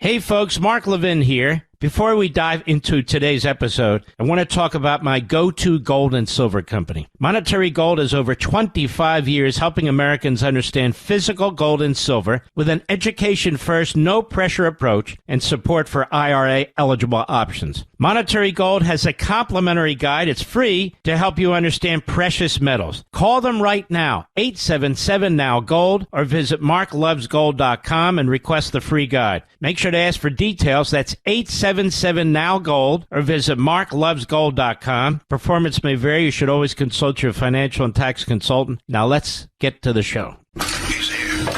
Hey folks, Mark Levin here. Before we dive into today's episode, I want to talk about my go-to gold and silver company. Monetary Gold has over 25 years helping Americans understand physical gold and silver with an education-first, no-pressure approach and support for IRA-eligible options. Monetary Gold has a complimentary guide. It's free to help you understand precious metals. Call them right now, 877-NOW-GOLD, or visit marklovesgold.com and request the free guide. Make sure to ask for details. That's 877-NOW-GOLD, or visit marklovesgold.com. Performance may vary. You should always consult your financial and tax consultant. Now let's get to the show. He's here.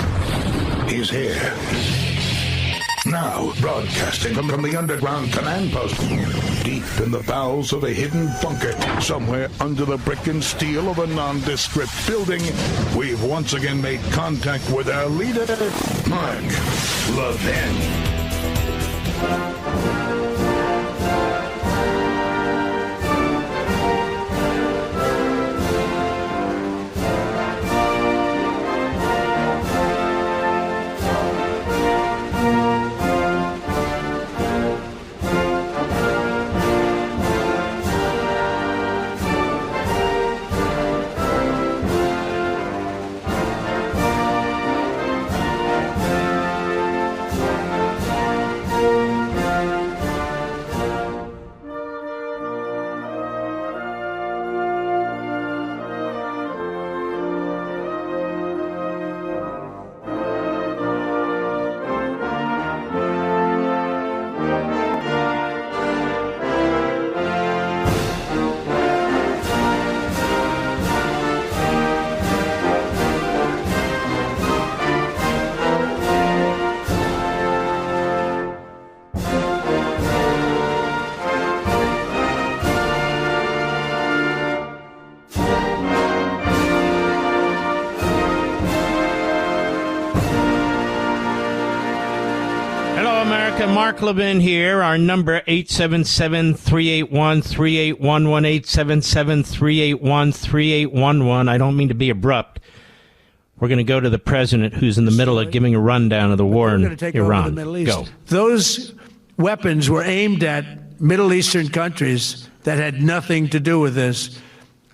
He's here. Now, broadcasting from the underground command post, deep in the bowels of a hidden bunker, somewhere under the brick and steel of a nondescript building, we've once again made contact with our leader, Mark Levin. Mark Levin here. Our number 877-381-3811, 877-381-3811. I don't mean to be abrupt. We're going to go to the president, who's in the middle of giving a rundown of the war in Iran. Go. Those weapons were aimed at Middle Eastern countries that had nothing to do with this.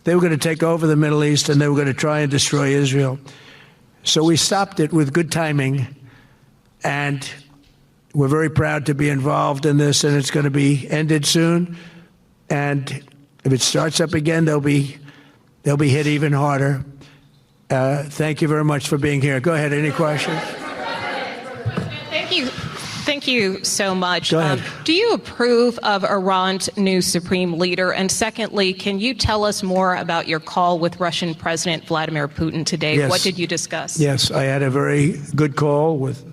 They were going to take over the Middle East, and they were going to try and destroy Israel. So we stopped it with good timing, and we're very proud to be involved in this, and it's going to be ended soon. And if it starts up again, they'll be hit even harder. Thank you very much for being here. Go ahead. Any questions? Thank you. Thank you so much. Go ahead. Do you approve of Iran's new supreme leader? And secondly, can you tell us more about your call with Russian President Vladimir Putin today? Yes. What did you discuss? Yes, I had a very good call with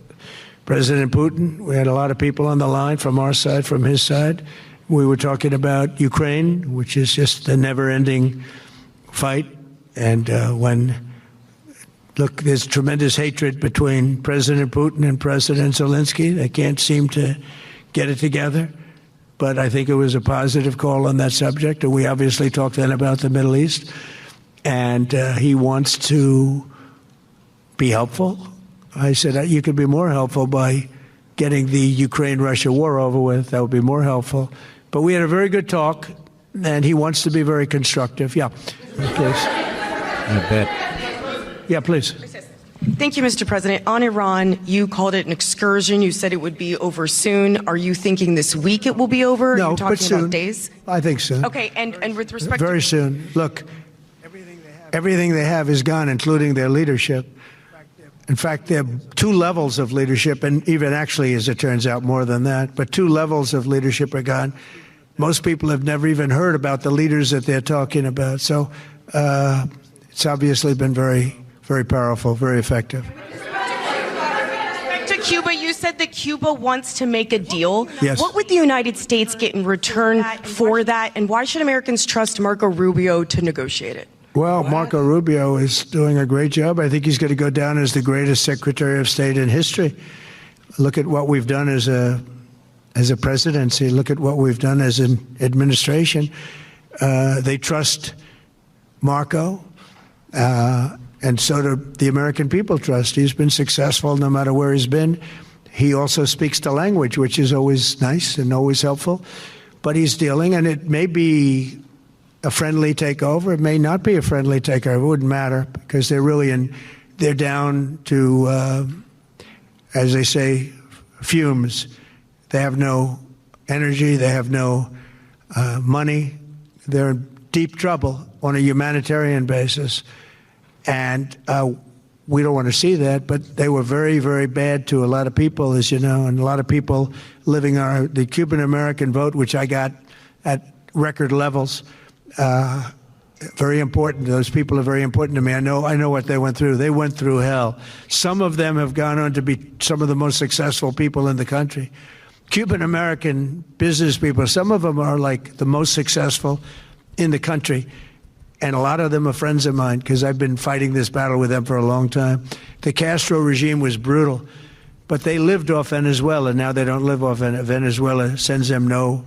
President Putin. We had a lot of people on the line from our side, from his side. We were talking about Ukraine, which is just a never-ending fight. And look, there's tremendous hatred between President Putin and President Zelensky. They can't seem to get it together. But I think it was a positive call on that subject. And we obviously talked then about the Middle East. And he wants to be helpful. I said, you could be more helpful by getting the Ukraine-Russia war over with. That would be more helpful. But we had a very good talk, and he wants to be very constructive. Yeah, please. I bet. Yeah, please. Thank you, Mr. President. On Iran, you called it an excursion. You said it would be over soon. Are you thinking this week it will be over? No, You're talking but soon. about days? I think soon. Okay, and with respect very to... soon. Look, everything they have is gone, including their leadership. In fact, there are two levels of leadership, and even actually, as it turns out, more than that. But two levels of leadership are gone. Most people have never even heard about the leaders that they're talking about. So it's obviously been very, very powerful, very effective. To Cuba, you said that Cuba wants to make a deal. Yes. What would the United States get in return for that, and why should Americans trust Marco Rubio to negotiate it? Well, Marco Rubio is doing a great job. I think he's going to go down as the greatest Secretary of State in history. Look at what we've done as a presidency. Look at what we've done as an administration. They trust Marco, and so do the American people trust. He's been successful no matter where he's been. He also speaks the language, which is always nice and always helpful. But he's dealing, and it may be a friendly takeover. It may not be a friendly takeover. It wouldn't matter, because they're down to, as they say, fumes. They have no energy. They have no money. They're in deep trouble on a humanitarian basis. And we don't want to see that, but they were very, very bad to a lot of people, as you know, and a lot of people living on the Cuban-American vote, which I got at record levels. Very important. Those people are very important to me. I know what they went through. They went through hell. Some of them have gone on to be some of the most successful people in the country. Cuban-American business people, some of them are like the most successful in the country. And a lot of them are friends of mine, because I've been fighting this battle with them for a long time. The Castro regime was brutal, but they lived off Venezuela. Now they don't live off Venezuela. Sends them no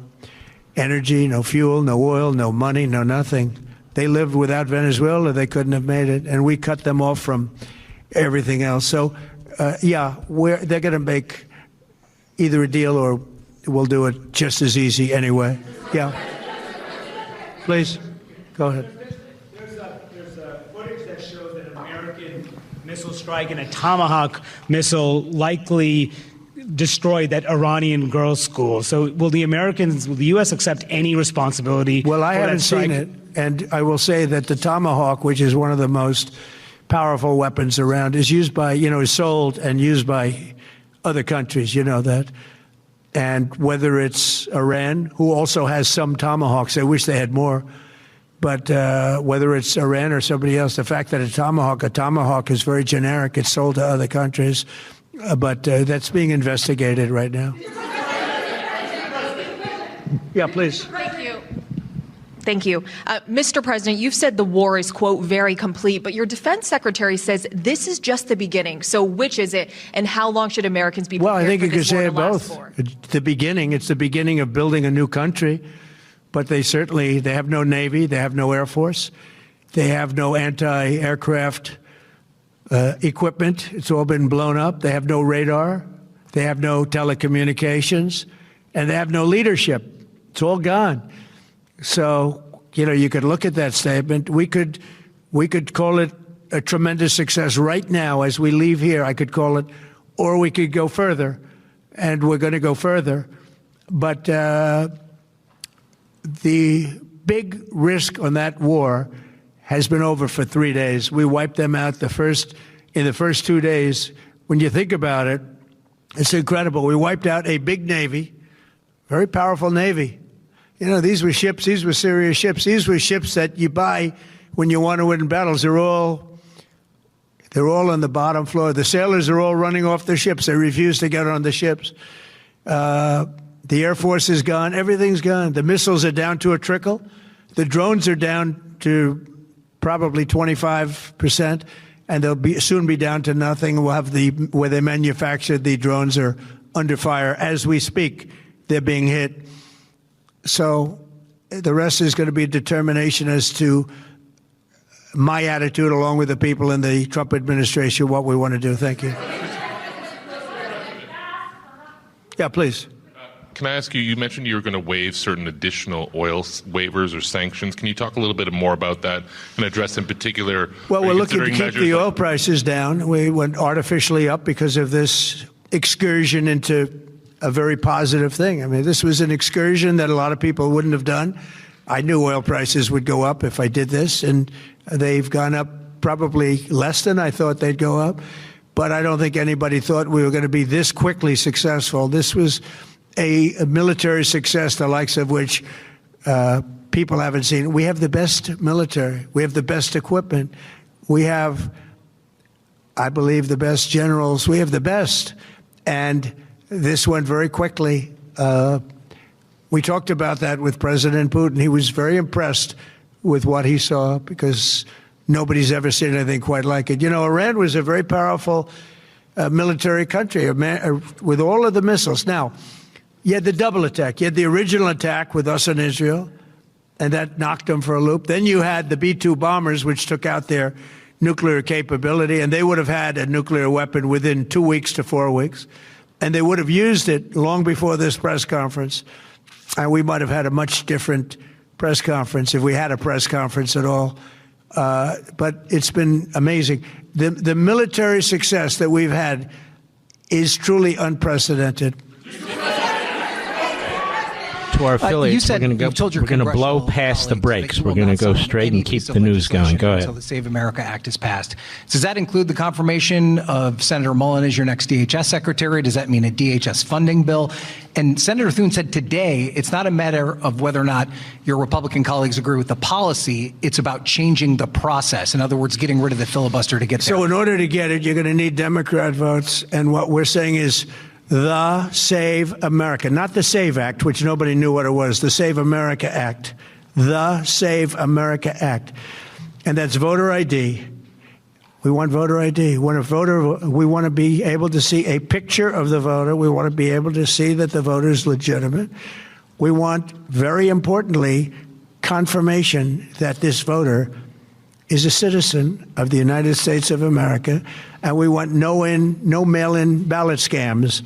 energy, no fuel, no oil, no money, no nothing. They lived without Venezuela. They couldn't have made it. And we cut them off from everything else. So, they're going to make either a deal or we'll do it just as easy anyway. Yeah. Please, go ahead. Missile strike and a Tomahawk missile likely destroyed that Iranian girls' school. So will the U.S. accept any responsibility? Well, I haven't seen it. And I will say that the Tomahawk, which is one of the most powerful weapons around, is used by, is sold and used by other countries. You know that. And whether it's Iran, who also has some Tomahawks, I wish they had more. But whether it's Iran or somebody else, the fact that a tomahawk is very generic. It's sold to other countries. But that's being investigated right now. Yeah, please. Thank you. Thank you. Mr. President, you've said the war is, quote, very complete, but your defense secretary says this is just the beginning. So which is it, and how long should Americans be prepared for this war? Well, I think you could say it both. It's the beginning. It's the beginning of building a new country. But they have no Navy, they have no Air Force, they have no anti-aircraft equipment. It's all been blown up. They have no radar, they have no telecommunications, and they have no leadership. It's all gone. So, you could look at that statement. We could call it a tremendous success right now as we leave here. I could call it, or we could go further, and we're going to go further. But the big risk on that war has been over for 3 days. We wiped them out in the first 2 days. When you think about it, it's incredible. We wiped out a big Navy, very powerful Navy. These were ships. These were serious ships. These were ships that you buy when you want to win battles. They're all on the bottom floor. The sailors are all running off the ships. They refuse to get on the ships. The Air Force is gone. Everything's gone. The missiles are down to a trickle. The drones are down to probably 25%, and they'll soon be down to nothing. We'll have where they manufactured the drones are under fire as we speak. They're being hit. So the rest is going to be a determination as to my attitude, along with the people in the Trump administration, what we want to do. Thank you. Yeah, please. Can I ask you, you mentioned you were going to waive certain additional oil waivers or sanctions. Can you talk a little bit more about that and address in particular? Well, we're looking to keep the oil prices down. We went artificially up because of this excursion into a very positive thing. I mean, this was an excursion that a lot of people wouldn't have done. I knew oil prices would go up if I did this, and they've gone up probably less than I thought they'd go up. But I don't think anybody thought we were going to be this quickly successful. This was a military success, the likes of which people haven't seen. We have the best military. We have the best equipment. We have, I believe, the best generals. We have the best. And this went very quickly. We talked about that with President Putin. He was very impressed with what he saw because nobody's ever seen anything quite like it. You know, Iran was a very powerful military country with all of the missiles. Now, you had the double attack. You had the original attack with us and Israel, and that knocked them for a loop. Then you had the B-2 bombers, which took out their nuclear capability, and they would have had a nuclear weapon within 2 weeks to 4 weeks. And they would have used it long before this press conference. And we might have had a much different press conference if we had a press conference at all. But it's been amazing. The military success that we've had is truly unprecedented. To our affiliates, we're going to blow past the brakes. We're going to go straight and keep the news going. Go ahead. Until the Save America Act is passed. Does that include the confirmation of Senator Mullen as your next DHS secretary? Does that mean a DHS funding bill? And Senator Thune said today it's not a matter of whether or not your Republican colleagues agree with the policy. It's about changing the process. In other words, getting rid of the filibuster to get there. So in order to get it, you're going to need Democrat votes. And what we're saying is the Save America, not the SAVE Act, which nobody knew what it was, the Save America Act, the Save America Act. And that's voter ID. We want voter ID. We want to be able to see a picture of the voter. We want to be able to see that the voter is legitimate. We want, very importantly, confirmation that this voter is a citizen of the United States of America, and we want no mail-in ballot scams.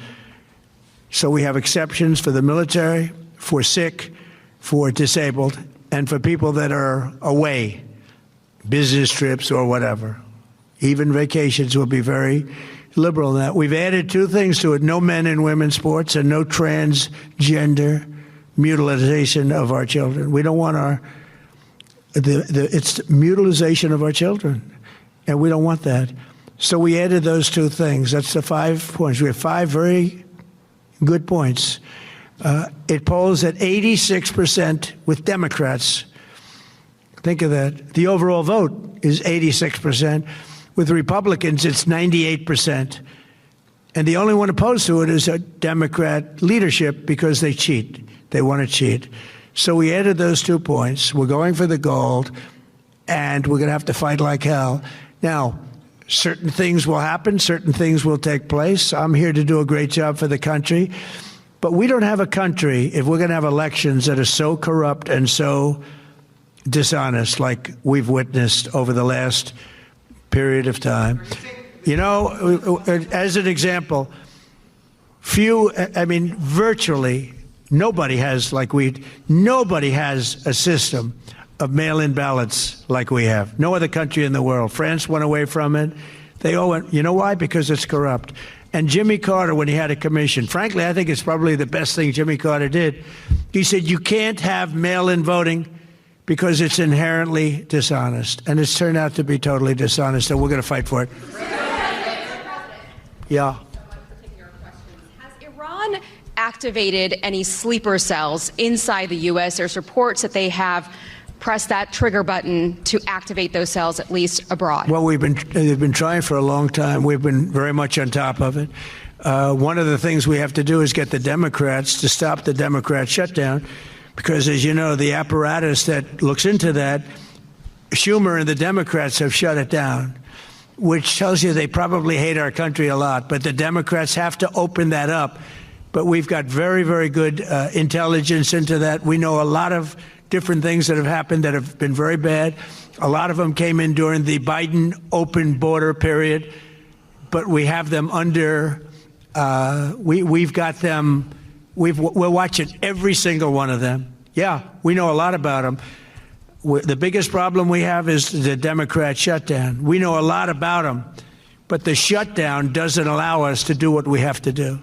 So we have exceptions for the military, for sick, for disabled, and for people that are away, business trips or whatever. Even vacations will be very liberal in that. We've added two things to it: no men in women's sports and no transgender mutilation of our children. We don't want it's mutilation of our children, and we don't want that. So we added those two things. That's the 5 points. We have 5 very good points. It polls at 86% with Democrats. Think of that. The overall vote is 86%. With Republicans, it's 98%. And the only one opposed to it is a Democrat leadership because they cheat. They want to cheat. So we added those 2 points. We're going for the gold, and we're going to have to fight like hell. Now, certain things will happen. Certain things will take place. I'm here to do a great job for the country. But we don't have a country if we're going to have elections that are so corrupt and so dishonest like we've witnessed over the last period of time. You know, as an example, virtually nobody has a system of mail-in ballots like we have. No other country in the world. France went away from it. They all went. You know why? Because it's corrupt. And Jimmy Carter, when he had a commission, frankly, I think it's probably the best thing Jimmy Carter did. He said, you can't have mail-in voting because it's inherently dishonest. And it's turned out to be totally dishonest, and we're going to fight for it. Yeah. Has Iran activated any sleeper cells inside the U.S.? There's reports that they have pressed that trigger button to activate those cells, at least abroad. Well, they've been trying for a long time. We've been very much on top of it. One of the things we have to do is get the Democrats to stop the Democrat shutdown, because, as you know, the apparatus that looks into that, Schumer and the Democrats have shut it down, which tells you they probably hate our country a lot. But the Democrats have to open that up. But we've got very, very good intelligence into that. We know a lot of different things that have happened that have been very bad. A lot of them came in during the Biden open border period, but we have them under, we've got them, we're watching every single one of them. Yeah, we know a lot about them. The biggest problem we have is the Democrat shutdown. We know a lot about them, but the shutdown doesn't allow us to do what we have to do.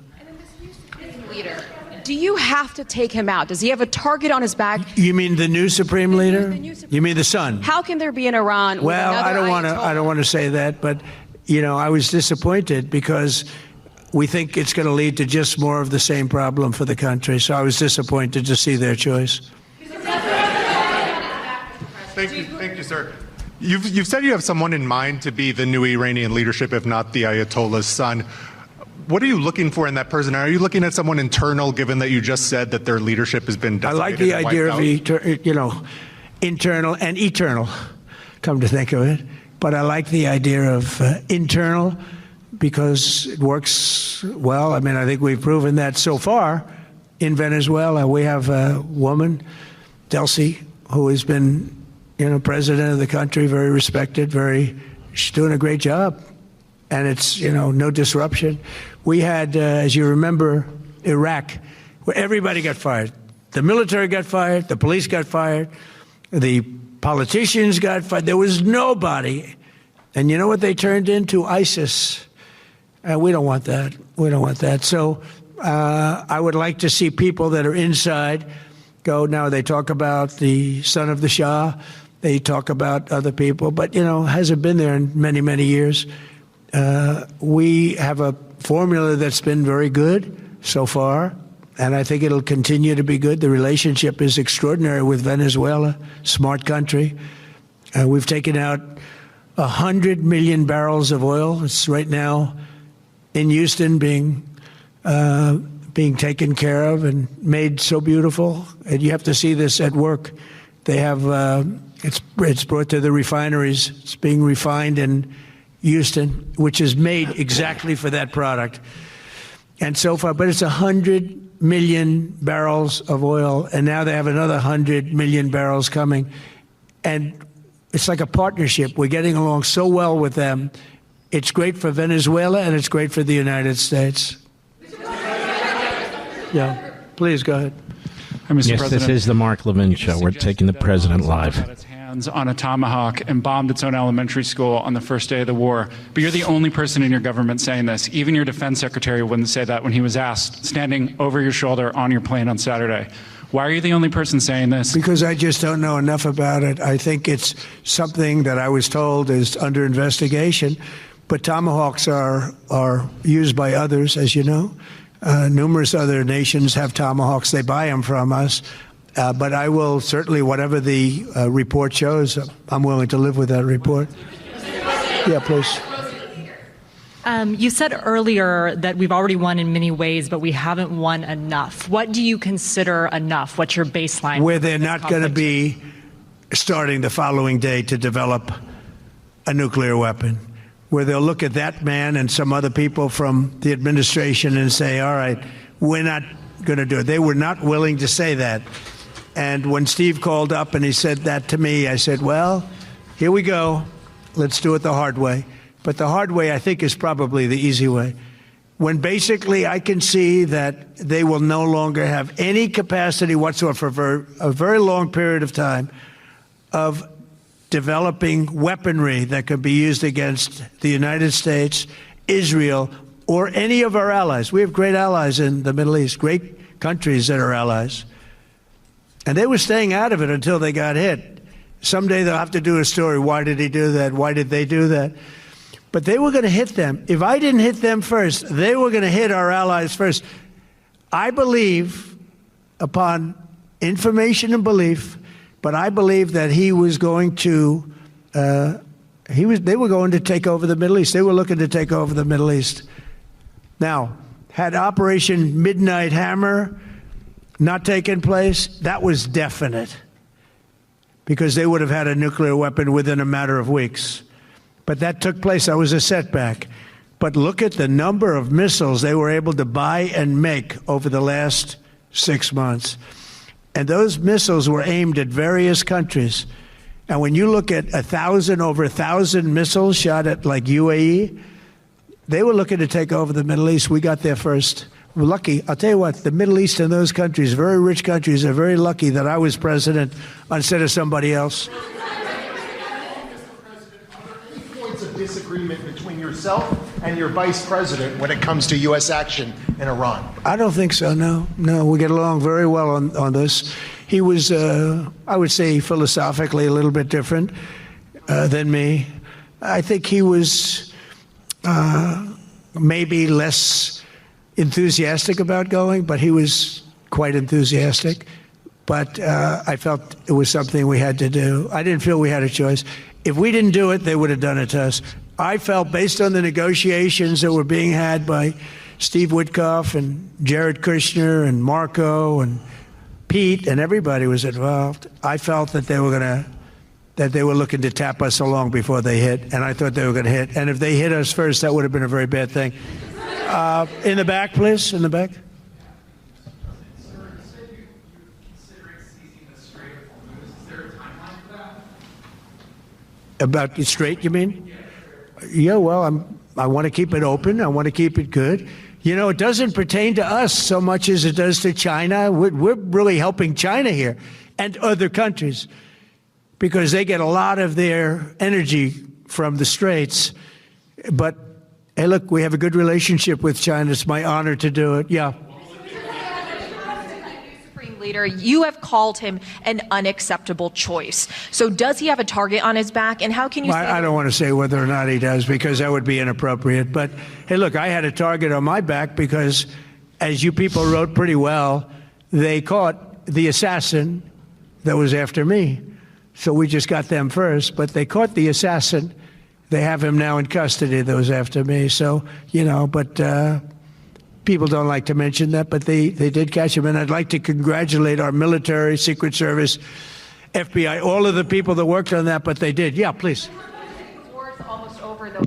Leader, do you have to take him out? Does he have a target on his back? You mean the new supreme leader? You mean the son? How can there be an Iran? Well, I don't want to say that, but you know, I was disappointed because we think it's going to lead to just more of the same problem for the country. So I was disappointed to see their choice. Thank you, sir. You've said you have someone in mind to be the new Iranian leadership, if not the Ayatollah's son. What are you looking for in that person? Are you looking at someone internal, given that you just said that their leadership has been decimated? I like the idea of, internal and eternal, come to think of it. But I like the idea of internal because it works well. I mean, I think we've proven that so far in Venezuela. We have a woman, Delcy, who has been, president of the country, very respected, she's doing a great job. and it's, no disruption. We had, as you remember, Iraq, where everybody got fired. The military got fired, the police got fired, the politicians got fired. There was nobody. And you know what they turned into? ISIS. We don't want that. We don't want that. So I would like to see people that are inside go. Now they talk about the son of the Shah. They talk about other people. But, hasn't been there in many, many years. We have a formula that's been very good so far. And I think it'll continue to be good. The relationship is extraordinary with Venezuela, smart country. We've taken out 100 million barrels of oil. It's right now in Houston being taken care of and made so beautiful. And you have to see this at work. They have it's brought to the refineries. It's being refined in Houston, which is made exactly for that product. And so far, but it's 100 million barrels of oil, and now they have another 100 million barrels coming. And it's like a partnership. We're getting along so well with them. It's great for Venezuela, and it's great for the United States. Yeah, please go ahead. Yes, President. This is the Mark Levin Show. We're taking the president live. Its hands on a tomahawk and bombed its own elementary school on the first day of the war. But you're the only person in your government saying this. Even your defense secretary wouldn't say that when he was asked, standing over your shoulder on your plane on Saturday. Why are you the only person saying this? Because I just don't know enough about it. I think it's something that I was told is under investigation. But tomahawks are used by others, as you know. Numerous other nations have tomahawks. They buy them from us. But I will certainly, whatever the report shows, I'm willing to live with that report. Yeah, please. You said earlier that we've already won in many ways, but we haven't won enough. What do you consider enough? What's your baseline? Where they're not going to be starting the following day to develop a nuclear weapon. Where they'll look at that man and some other people from the administration and say, all right, we're not going to do it. They were not willing to say that. And when Steve called up and he said that to me, I said, well, here we go. Let's do it the hard way. But the hard way, I think, is probably the easy way. When basically I can see that they will no longer have any capacity whatsoever for a very long period of time of developing weaponry that could be used against the United States, Israel, or any of our allies. We have great allies in the Middle East, great countries that are allies. And they were staying out of it until they got hit. Someday they'll have to do a story. Why did he do that? Why did they do that? But they were going to hit them. If I didn't hit them first, they were going to hit our allies first. I believe, upon information and belief, but I believe that he was going to, they were going to take over the Middle East. They were looking to take over the Middle East. Now, had Operation Midnight Hammer not taken place, that was definite, because they would have had a nuclear weapon within a matter of weeks. But that took place. That was a setback. But look at the number of missiles they were able to buy and make over the last 6 months. And those missiles were aimed at various countries. And when you look at over 1,000 missiles shot at like UAE, they were looking to take over the Middle East. We got there first. We're lucky. I'll tell you what, the Middle East and those countries, very rich countries, are very lucky that I was president instead of somebody else. Points of disagreement between yourself and your vice president when it comes to U.S. action in Iran? I don't think so, no. No, we get along very well on this. He was, I would say, philosophically a little bit different than me. I think he was maybe less enthusiastic about going, but he was quite enthusiastic. But I felt it was something we had to do. I didn't feel we had a choice. If we didn't do it, they would have done it to us. I felt, based on the negotiations that were being had by Steve Witkoff and Jared Kushner and Marco and Pete, and everybody was involved, I felt that they were looking to tap us along before they hit, and I thought they were going to hit. And if they hit us first, that would have been a very bad thing. In the back, please, in the back. About the Strait, you mean? Yeah, well, I want to keep it open. I want to keep it good. You know, it doesn't pertain to us so much as it does to China. We're really helping China here and other countries because they get a lot of their energy from the Straits. But, hey, look, we have a good relationship with China. It's my honor to do it. Yeah. Leader, you have called him an unacceptable choice. So does he have a target on his back? And how can you say I don't want to say whether or not he does because that would be inappropriate. But, hey, look, I had a target on my back because, as you people wrote pretty well, they caught the assassin that was after me. So we just got them first. But they caught the assassin. They have him now in custody that was after me. So, you know, but people don't like to mention that, but they did catch him. And I'd like to congratulate our military, Secret Service, FBI, all of the people that worked on that, but they did. Yeah, please. The war is almost over, though?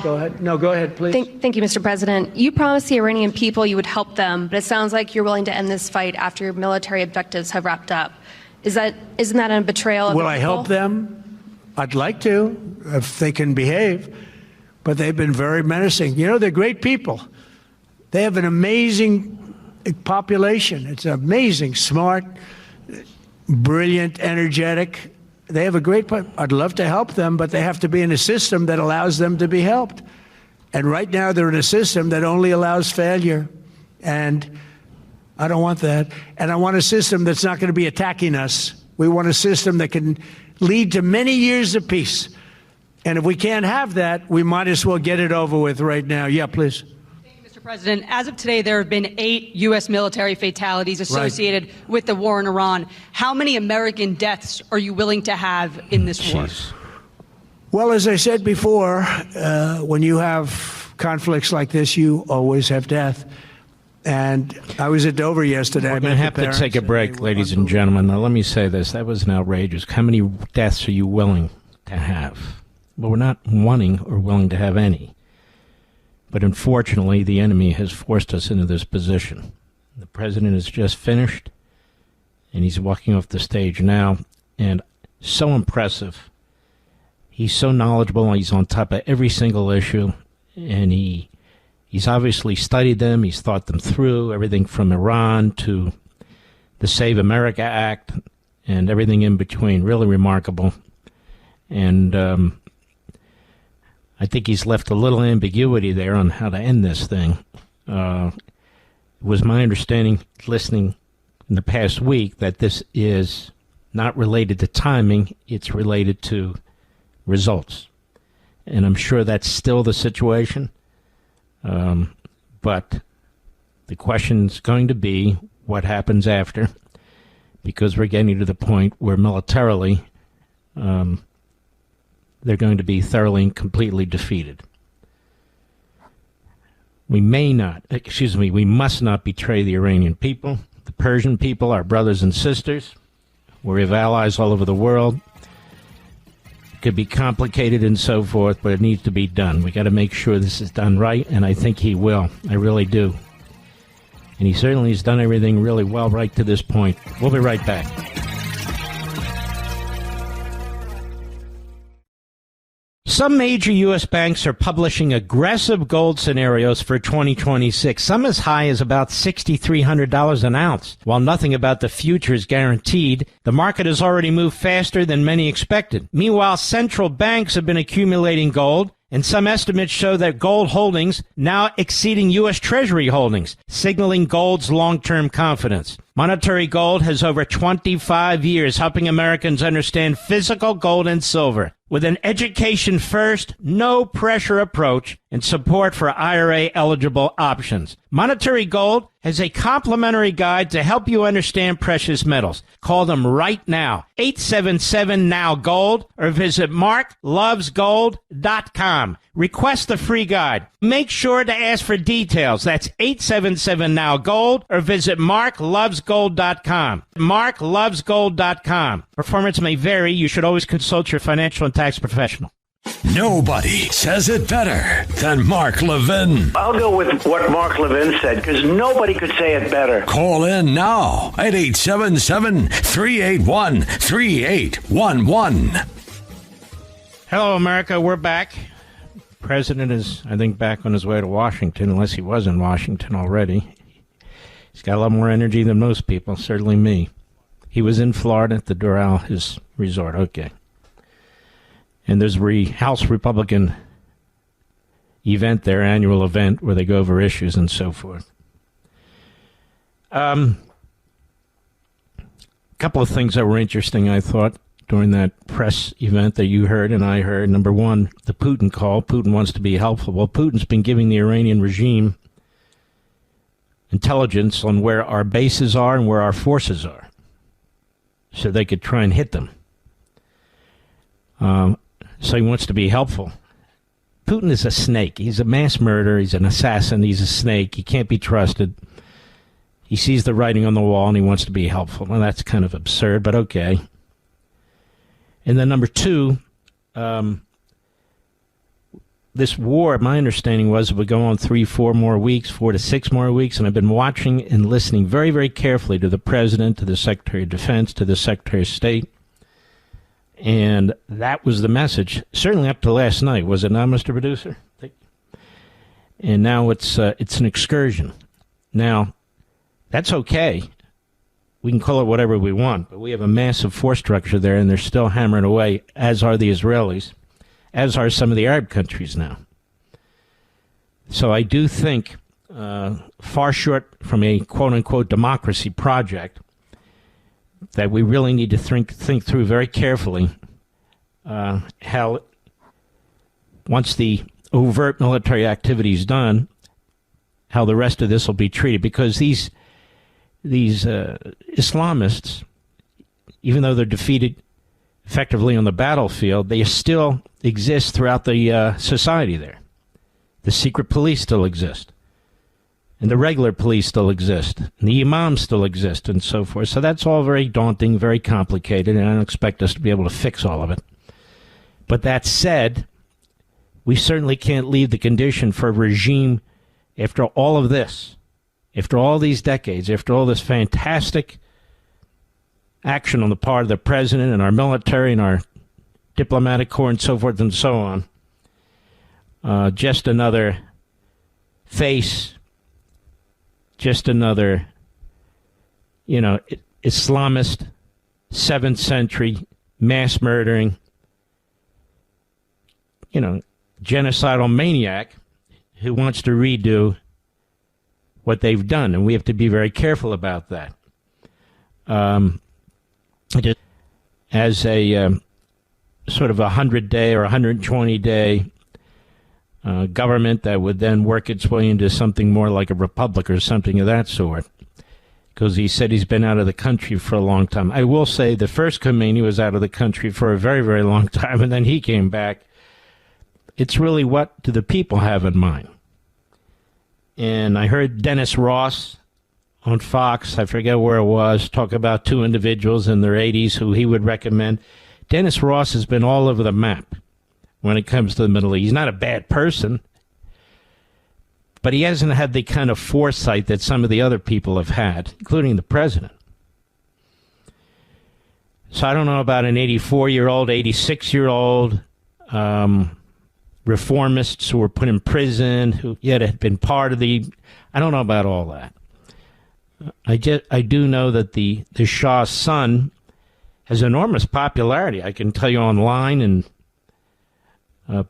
Go ahead. No, go ahead, please. Thank you, Mr. President. You promised the Iranian people you would help them, but it sounds like you're willing to end this fight after your military objectives have wrapped up. Isn't that a betrayal of Will the I people? help them? I'd like to, if they can behave, but they've been very menacing. You know, they're great people. They have an amazing population. It's amazing, smart, brilliant, energetic. They have a great, I'd love to help them, but they have to be in a system that allows them to be helped. And right now they're in a system that only allows failure. And I don't want that. And I want a system that's not going to be attacking us. We want a system that can lead to many years of peace. And if we can't have that, we might as well get it over with right now. Yeah, please. Mr. President, as of today, there have been 8 U.S. military fatalities associated with the war in Iran. How many American deaths are you willing to have in this war? Well, as I said before, when you have conflicts like this, you always have death. And I was at Dover yesterday. We're going to have to take a break, ladies and gentlemen. Now, let me say this. That was an outrageous. How many deaths are you willing to have? Well, we're not wanting or willing to have any. But unfortunately, the enemy has forced us into this position. The president is just finished, and he's walking off the stage now. And so impressive. He's so knowledgeable. He's on top of every single issue. And he's obviously studied them. He's thought them through, everything from Iran to the Save America Act and everything in between. Really remarkable. And I think he's left a little ambiguity there on how to end this thing. It was my understanding, listening in the past week, that this is not related to timing, it's related to results. And I'm sure that's still the situation. But the question's going to be what happens after, because we're getting to the point where militarily they're going to be thoroughly and completely defeated. We must not betray the Iranian people, the Persian people, our brothers and sisters. We have allies all over the world. It could be complicated and so forth, but it needs to be done. We got to make sure this is done right, and I think he will. I really do. And he certainly has done everything really well right to this point. We'll be right back. Some major U.S. banks are publishing aggressive gold scenarios for 2026, some as high as about $6,300 an ounce. While nothing about the future is guaranteed, the market has already moved faster than many expected. Meanwhile, central banks have been accumulating gold, and some estimates show that gold holdings now exceeding U.S. Treasury holdings, signaling gold's long-term confidence. Monetary gold has over 25 years helping Americans understand physical gold and silver. With an education-first, no-pressure approach and support for IRA-eligible options. Monetary Gold has a complimentary guide to help you understand precious metals. Call them right now, 877-NOW-GOLD, or visit marklovesgold.com. Request the free guide. Make sure to ask for details. That's 877-NOW-GOLD, or visit marklovesgold.com. marklovesgold.com. Performance may vary. You should always consult your financial and tax professional. Nobody says it better than Mark Levin. I'll go with what Mark Levin said, because nobody could say it better. Call in now at 877-381-3811. Hello, America. We're back. President is, I think, back on his way to Washington, unless he was in Washington already. He's got a lot more energy than most people, certainly me. He was in Florida at the Doral, his resort. Okay. And there's a House Republican event, their annual event, where they go over issues and so forth. A couple of things that were interesting, I thought, during that press event that you heard and I heard. Number one, the Putin call. Putin wants to be helpful. Well, Putin's been giving the Iranian regime intelligence on where our bases are and where our forces are, so they could try and hit them. So he wants to be helpful. Putin is a snake. He's a mass murderer. He's an assassin. He's a snake. He can't be trusted. He sees the writing on the wall and he wants to be helpful. Well, that's kind of absurd, but okay. And then number two, this war, my understanding was it would go on 4 more weeks, 4 to 6 more weeks, and I've been watching and listening very, very carefully to the President, to the Secretary of Defense, to the Secretary of State. And that was the message, certainly up to last night, was it not, Mr. Producer? And now it's an excursion. Now, that's okay. We can call it whatever we want, but we have a massive force structure there, and they're still hammering away, as are the Israelis, as are some of the Arab countries now. So I do think, far short from a quote-unquote democracy project, that we really need to think through very carefully how, once the overt military activity is done, how the rest of this will be treated. Because these Islamists, even though they're defeated effectively on the battlefield, they still exist throughout the society there. The secret police still exist. And the regular police still exist. And the imams still exist, and so forth. So that's all very daunting, very complicated, and I don't expect us to be able to fix all of it. But that said, we certainly can't leave the condition for a regime after all of this, after all these decades, after all this fantastic action on the part of the president and our military and our diplomatic corps and so forth and so on. Just another face, just another, Islamist, 7th century, mass murdering, genocidal maniac who wants to redo what they've done, and we have to be very careful about that. As a sort of 100-day or 120-day government that would then work its way into something more like a republic or something of that sort, because he said he's been out of the country for a long time. I will say the first Khomeini was out of the country for a very, very long time, and then he came back. It's really, what do the people have in mind? And I heard Dennis Ross on Fox, I forget where it was, talk about 2 individuals in their 80s who he would recommend. Dennis Ross has been all over the map when it comes to the Middle East. He's not a bad person, but he hasn't had the kind of foresight that some of the other people have had, including the president. So I don't know about an 84-year-old, 86-year-old reformists who were put in prison, who yet had been part of the... I don't know about all that. I do know that the Shah's son has enormous popularity. I can tell you online, and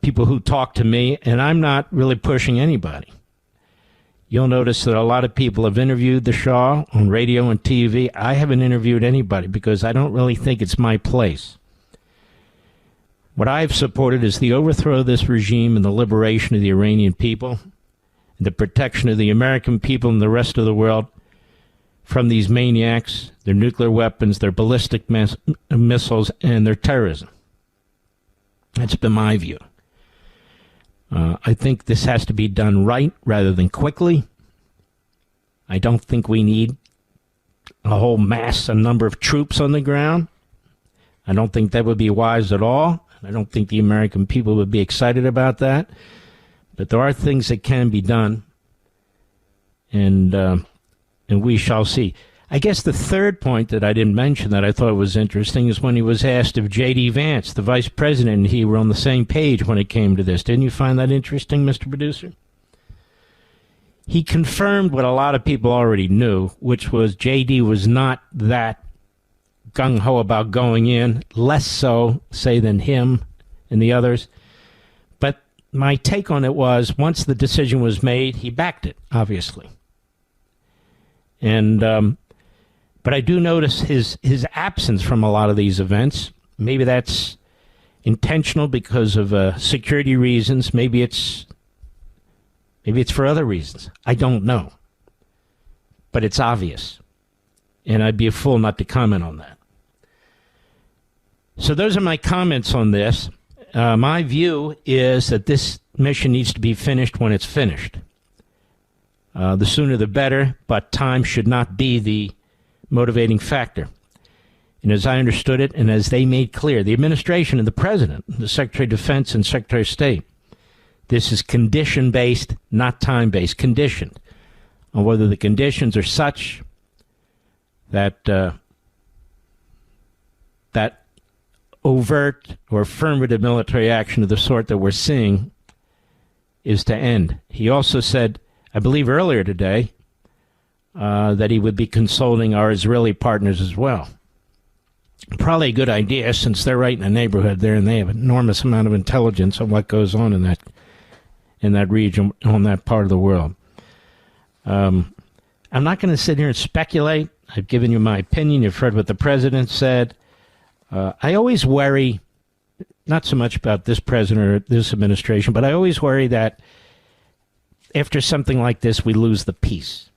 people who talk to me, and I'm not really pushing anybody. You'll notice that a lot of people have interviewed the Shah on radio and TV. I haven't interviewed anybody because I don't really think it's my place. What I've supported is the overthrow of this regime and the liberation of the Iranian people, and the protection of the American people and the rest of the world from these maniacs, their nuclear weapons, their ballistic missiles, and their terrorism. That's been my view. I think this has to be done right rather than quickly. I don't think we need a whole a number of troops on the ground. I don't think that would be wise at all. I don't think the American people would be excited about that. But there are things that can be done, and we shall see. I guess the third point that I didn't mention that I thought was interesting is when he was asked if J.D. Vance, the vice president, and he were on the same page when it came to this. Didn't you find that interesting, Mr. Producer? He confirmed what a lot of people already knew, which was J.D. was not that gung-ho about going in, less so, say, than him and the others. But my take on it was, once the decision was made, he backed it, obviously. And but I do notice his absence from a lot of these events. Maybe that's intentional because of security reasons. Maybe it's for other reasons. I don't know. But it's obvious. And I'd be a fool not to comment on that. So those are my comments on this. My view is that this mission needs to be finished when it's finished. The sooner the better, but time should not be the motivating factor. And as I understood it, and as they made clear, the administration and the president, the Secretary of Defense and Secretary of State, this is condition-based, not time-based, conditioned on whether the conditions are such that that overt or affirmative military action of the sort that we're seeing is to end. He also said, I believe earlier today, that he would be consulting our Israeli partners as well. Probably a good idea, since they're right in the neighborhood there, and they have an enormous amount of intelligence on what goes on in that region, on that part of the world. I'm not going to sit here and speculate. I've given you my opinion. You've heard what the president said. I always worry, not so much about this president or this administration, but I always worry that after something like this, we lose the peace.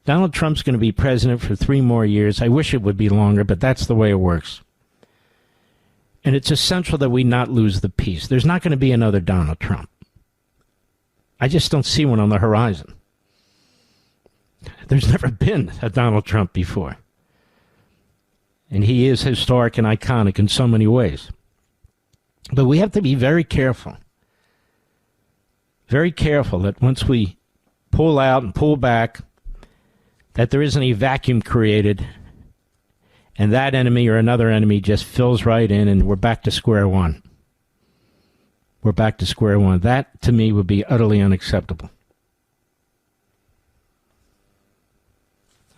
Donald Trump's going to be president for 3 more years. I wish it would be longer, but that's the way it works. And it's essential that we not lose the peace. There's not going to be another Donald Trump. I just don't see one on the horizon. There's never been a Donald Trump before. And he is historic and iconic in so many ways. But we have to be very careful. Very careful that once we pull out and pull back, that there isn't a vacuum created and that enemy or another enemy just fills right in and we're back to square one. We're back to square one. That, to me, would be utterly unacceptable.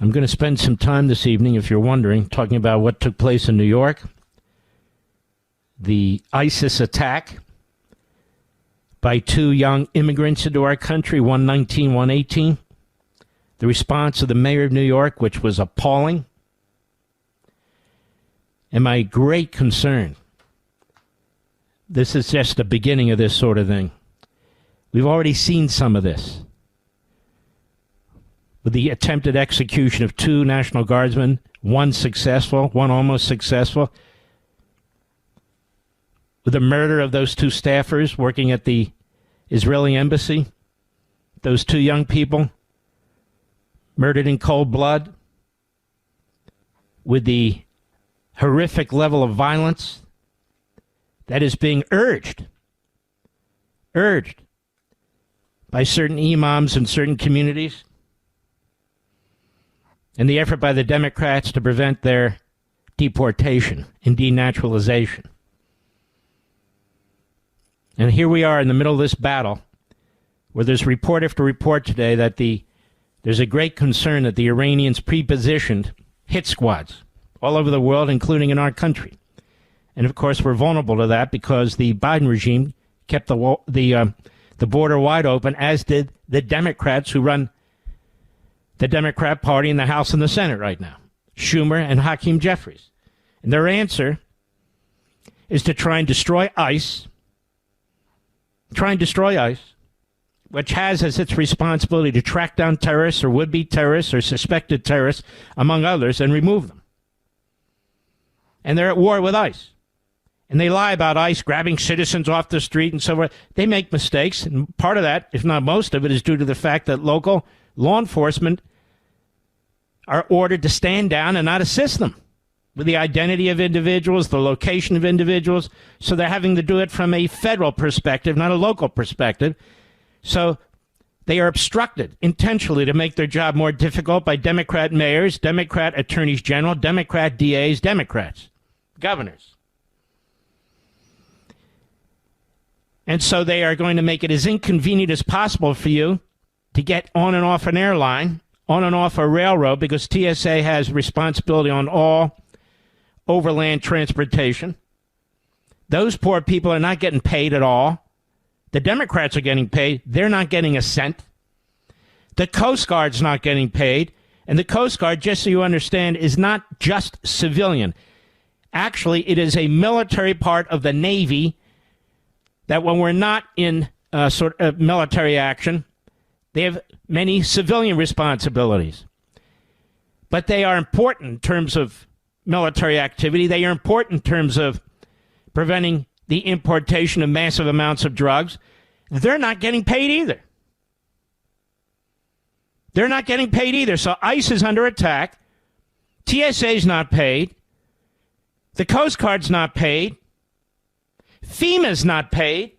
I'm going to spend some time this evening, if you're wondering, talking about what took place in New York, the ISIS attack by 2 young immigrants into our country, one 19, one 18. The response of the mayor of New York, which was appalling. And my great concern, this is just the beginning of this sort of thing. We've already seen some of this. With the attempted execution of 2 National Guardsmen, one successful, one almost successful. With the murder of those 2 staffers working at the Israeli embassy, those 2 young people murdered in cold blood, with the horrific level of violence that is being urged by certain imams in certain communities, and the effort by the Democrats to prevent their deportation and denaturalization. And here we are in the middle of this battle, where there's report after report today that there's a great concern that the Iranians pre-positioned hit squads all over the world, including in our country. And, of course, we're vulnerable to that because the Biden regime kept the border wide open, as did the Democrats who run the Democrat Party in the House and the Senate right now, Schumer and Hakeem Jeffries. And their answer is to try and destroy ICE, which has as its responsibility to track down terrorists or would-be terrorists or suspected terrorists, among others, and remove them. And they're at war with ICE. And they lie about ICE grabbing citizens off the street and so forth. They make mistakes, and part of that, if not most of it, is due to the fact that local law enforcement are ordered to stand down and not assist them with the identity of individuals, the location of individuals. So they're having to do it from a federal perspective, not a local perspective. So They are obstructed intentionally to make their job more difficult by Democrat mayors, Democrat attorneys general, Democrat DAs, Democrats, governors. And so they are going to make it as inconvenient as possible for you to get on and off an airline, on and off a railroad, because TSA has responsibility on all overland transportation. Those poor people are not getting paid at all. The Democrats are getting paid. They're not getting a cent. The Coast Guard's not getting paid. And the Coast Guard, just so you understand, is not just civilian. Actually, it is a military part of the Navy that when we're not in sort of military action, they have many civilian responsibilities. But they are important in terms of military activity. They are important in terms of preventing the importation of massive amounts of drugs. They're not getting paid either. They're not getting paid either. So ICE is under attack. TSA's not paid. The Coast Guard's not paid. FEMA's not paid.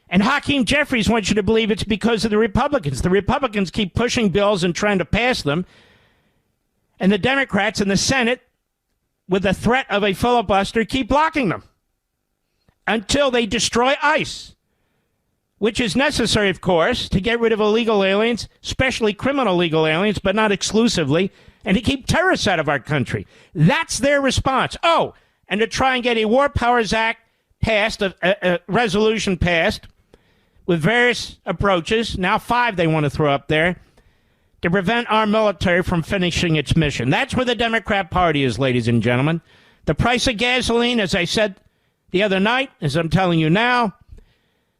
And Hakeem Jeffries wants you to believe it's because of the Republicans. The Republicans keep pushing bills and trying to pass them. And the Democrats in the Senate, with the threat of a filibuster, keep blocking them until they destroy ICE, which is necessary, of course, to get rid of illegal aliens, especially criminal illegal aliens, but not exclusively, and to keep terrorists out of our country. That's their response. Oh, and to try and get a War Powers Act passed, a resolution passed, with various approaches, now 5 they want to throw up there, to prevent our military from finishing its mission. That's where the Democrat Party is, ladies and gentlemen. The price of gasoline, as I said the other night, as I'm telling you now,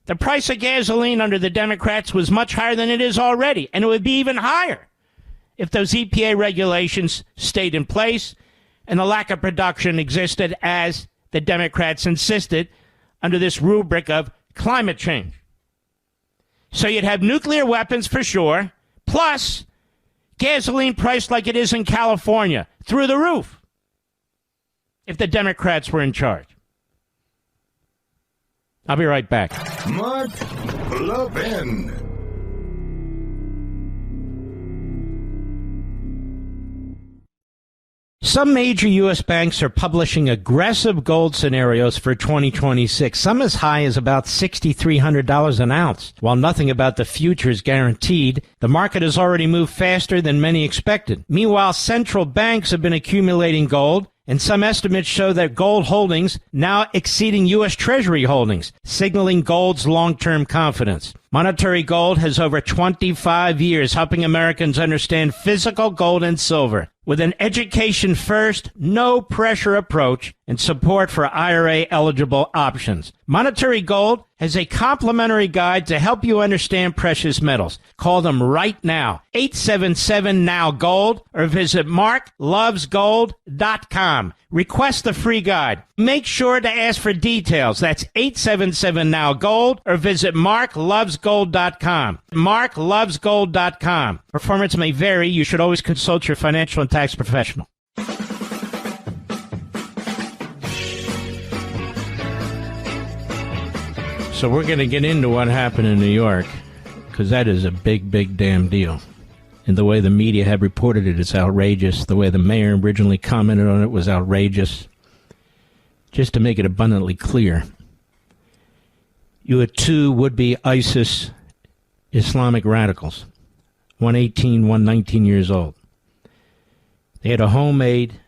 the price of gasoline under the Democrats was much higher than it is already, and it would be even higher if those EPA regulations stayed in place and the lack of production existed as the Democrats insisted under this rubric of climate change. So you'd have nuclear weapons for sure, plus gasoline priced like it is in California, through the roof, if the Democrats were in charge. I'll be right back. Mark Levin. Some major U.S. banks are publishing aggressive gold scenarios for 2026, some as high as about $6,300 an ounce. While nothing about the future is guaranteed, the market has already moved faster than many expected. Meanwhile, central banks have been accumulating gold, and some estimates show that gold holdings now exceeding U.S. Treasury holdings, signaling gold's long-term confidence. Monetary gold has over 25 years helping Americans understand physical gold and silver. With an education-first, no-pressure approach and support for IRA-eligible options. Monetary Gold has a complimentary guide to help you understand precious metals. Call them right now, 877-NOW-GOLD, or visit marklovesgold.com. Request the free guide. Make sure to ask for details. That's 877-NOW-GOLD, or visit marklovesgold.com. marklovesgold.com. Performance may vary. You should always consult your financial and tax professional. So we're going to get into what happened in New York, because that is a big, big damn deal. And the way the media have reported it is outrageous. The way the mayor originally commented on it was outrageous. Just to make it abundantly clear, you had 2 would-be ISIS Islamic radicals, one 18, one 19 years old. They had a homemade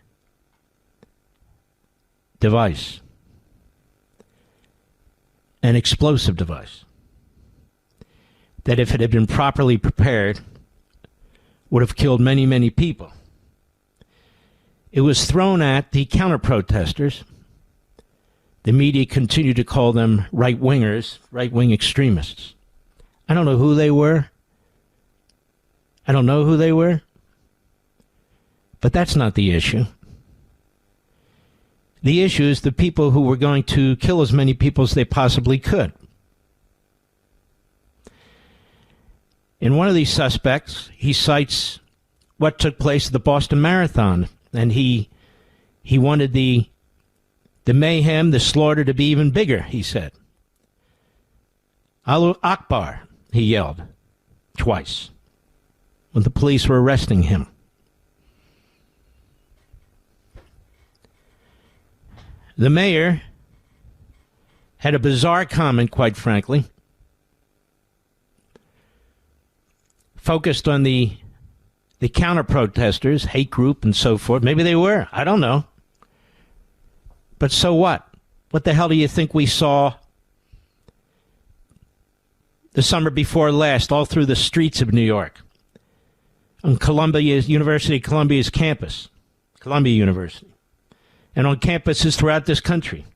device, an explosive device, that if it had been properly prepared, would have killed many, many people. It was thrown at the counter-protesters. The media continued to call them right-wingers, right-wing extremists. I don't know who they were. But that's not the issue. The issue is the people who were going to kill as many people as they possibly could. In one of these suspects, he cites what took place at the Boston Marathon, and he wanted the mayhem, the slaughter to be even bigger, he said. Allahu Akbar. he yelled twice when the police were arresting him. The mayor had a bizarre comment, quite frankly, focused on the counter-protesters, hate group, and so forth. Maybe they were. I don't know. But so what? What the hell do you think we saw the summer before last all through the streets of New York on University of Columbia's campus, Columbia University, and on campuses throughout this country?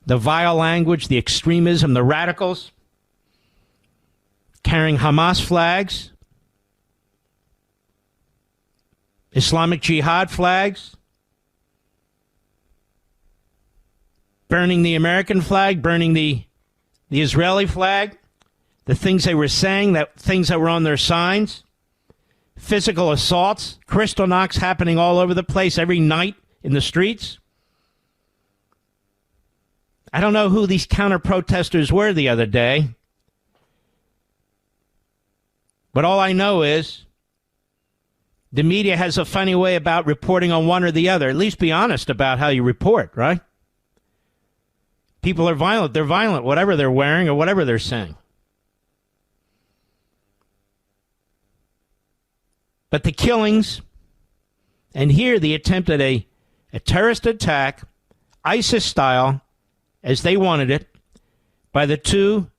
The vile language, the extremism, the radicals carrying Hamas flags, Islamic Jihad flags, burning the American flag, burning the Israeli flag, the things they were saying, things that were on their signs, physical assaults, crystal knocks happening all over the place every night in the streets. I don't know who these counter-protesters were the other day, but all I know is the media has a funny way about reporting on one or the other. At least be honest about how you report, right? People are violent. They're violent, whatever they're wearing or whatever they're saying. But the killings, and here the attempt at a terrorist attack, ISIS style, as they wanted it, by the two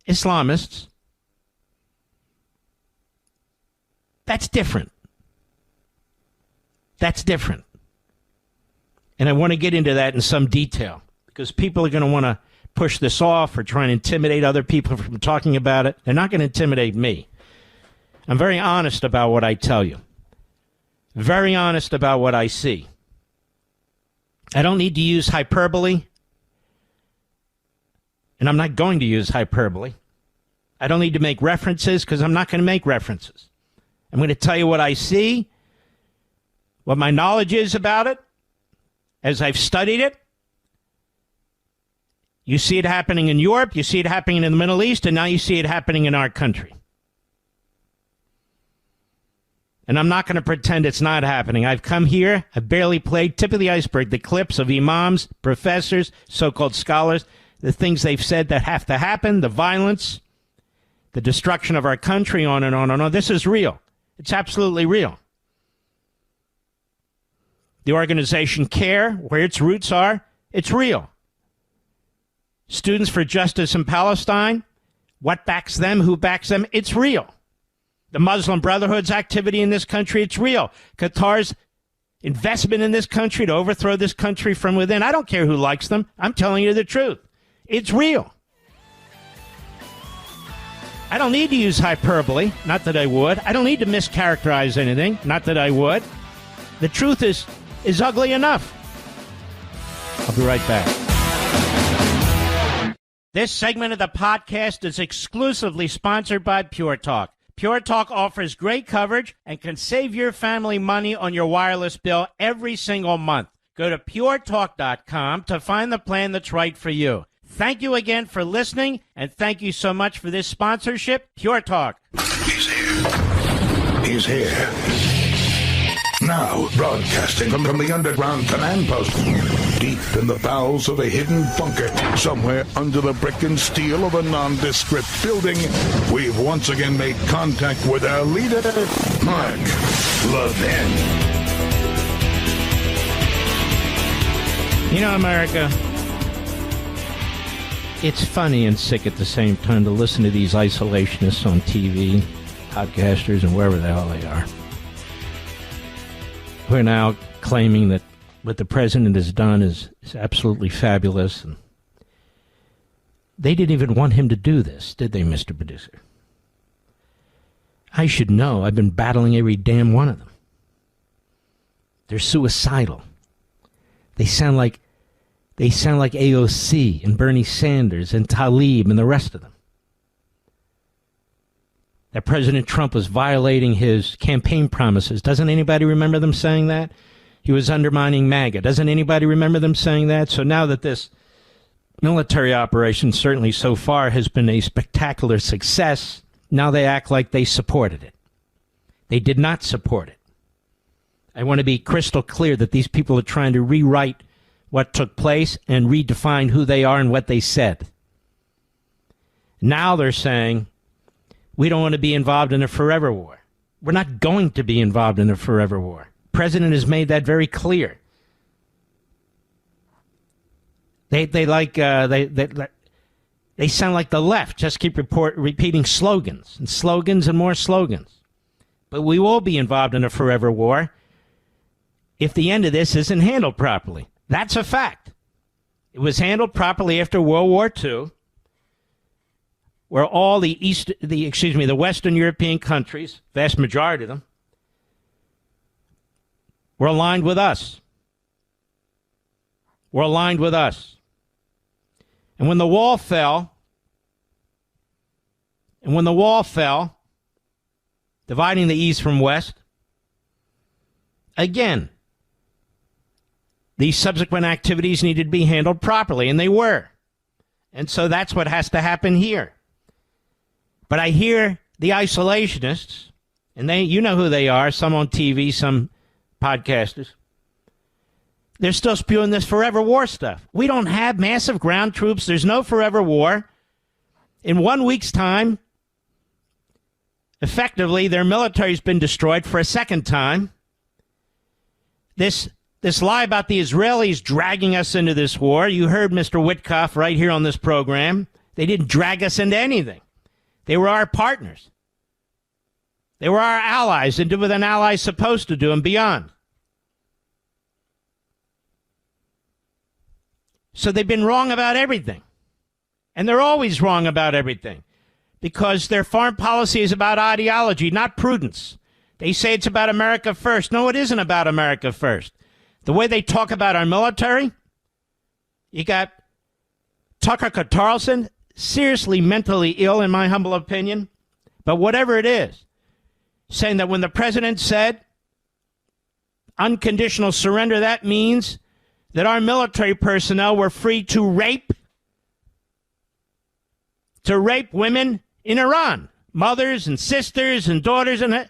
Islamists, that's different. That's different. And I want to get into that in some detail, because people are going to want to push this off or try and intimidate other people from talking about it. They're not going to intimidate me. I'm very honest about what I tell you. Very honest about what I see. I don't need to use hyperbole. And I'm not going to use hyperbole. I don't need to make references because I'm not going to make references. I'm going to tell you what I see, what my knowledge is about it, as I've studied it. You see it happening in Europe, you see it happening in the Middle East, and now you see it happening in our country. And I'm not going to pretend it's not happening. I've come here, I've barely played tip of the iceberg, the clips of imams, professors, so-called scholars, the things they've said that have to happen, the violence, the destruction of our country, on and on and on. This is real. It's absolutely real. The organization CARE, where its roots are, it's real. Students for Justice in Palestine, what backs them, who backs them, it's real. The Muslim Brotherhood's activity in this country, it's real. Qatar's investment in this country to overthrow this country from within, I don't care who likes them. I'm telling you the truth. It's real. I don't need to use hyperbole, not that I would. I don't need to mischaracterize anything, not that I would. The truth is ugly enough. I'll be right back. This segment of the podcast is exclusively sponsored by Pure Talk. Pure Talk offers great coverage and can save your family money on your wireless bill every single month. Go to puretalk.com to find the plan that's right for you. Thank you again for listening, and thank you so much for this sponsorship, Pure Talk. He's here. He's here. Now, broadcasting from the underground command post, deep in the bowels of a hidden bunker, somewhere under the brick and steel of a nondescript building, we've once again made contact with our leader, Mark Levin. You know, America, it's funny and sick at the same time to listen to these isolationists on TV, podcasters, and wherever the hell they are. We're now claiming that what the president has done is absolutely fabulous. And they didn't even want him to do this, did they, Mr. Producer? I should know. I've been battling every damn one of them. They're suicidal. They sound like AOC and Bernie Sanders and Tlaib and the rest of them. That President Trump was violating his campaign promises. Doesn't anybody remember them saying that? He was undermining MAGA. Doesn't anybody remember them saying that? So now that this military operation, certainly so far, has been a spectacular success. Now they act like they supported it. They did not support it. I want to be crystal clear that these people are trying to rewrite what took place and redefine who they are and what they said. Now they're saying, we don't want to be involved in a forever war. We're not going to be involved in a forever war. The president has made that very clear. They sound like the left, just keep repeating slogans and more slogans. But we will be involved in a forever war if the end of this isn't handled properly. That's a fact. It was handled properly after World War II, where all the Western European countries, vast majority of them, were aligned with us. Were aligned with us. And when the wall fell, dividing the East from West, again, these subsequent activities needed to be handled properly, and they were. And so that's what has to happen here. But I hear the isolationists, and you know who they are, some on TV, some podcasters. They're still spewing this forever war stuff. We don't have massive ground troops. There's no forever war. In 1 week's time, effectively, their military's been destroyed for a second time. This lie about the Israelis dragging us into this war, you heard Mr. Witkoff right here on this program. They didn't drag us into anything. They were our partners. They were our allies and did what an ally is supposed to do and beyond. So they've been wrong about everything. And they're always wrong about everything because their foreign policy is about ideology, not prudence. They say it's about America first. No, it isn't about America first. The way they talk about our military, you got Tucker Carlson, seriously mentally ill, in my humble opinion, but whatever it is, saying that when the president said unconditional surrender, that means that our military personnel were free to rape women in Iran, mothers and sisters and daughters. And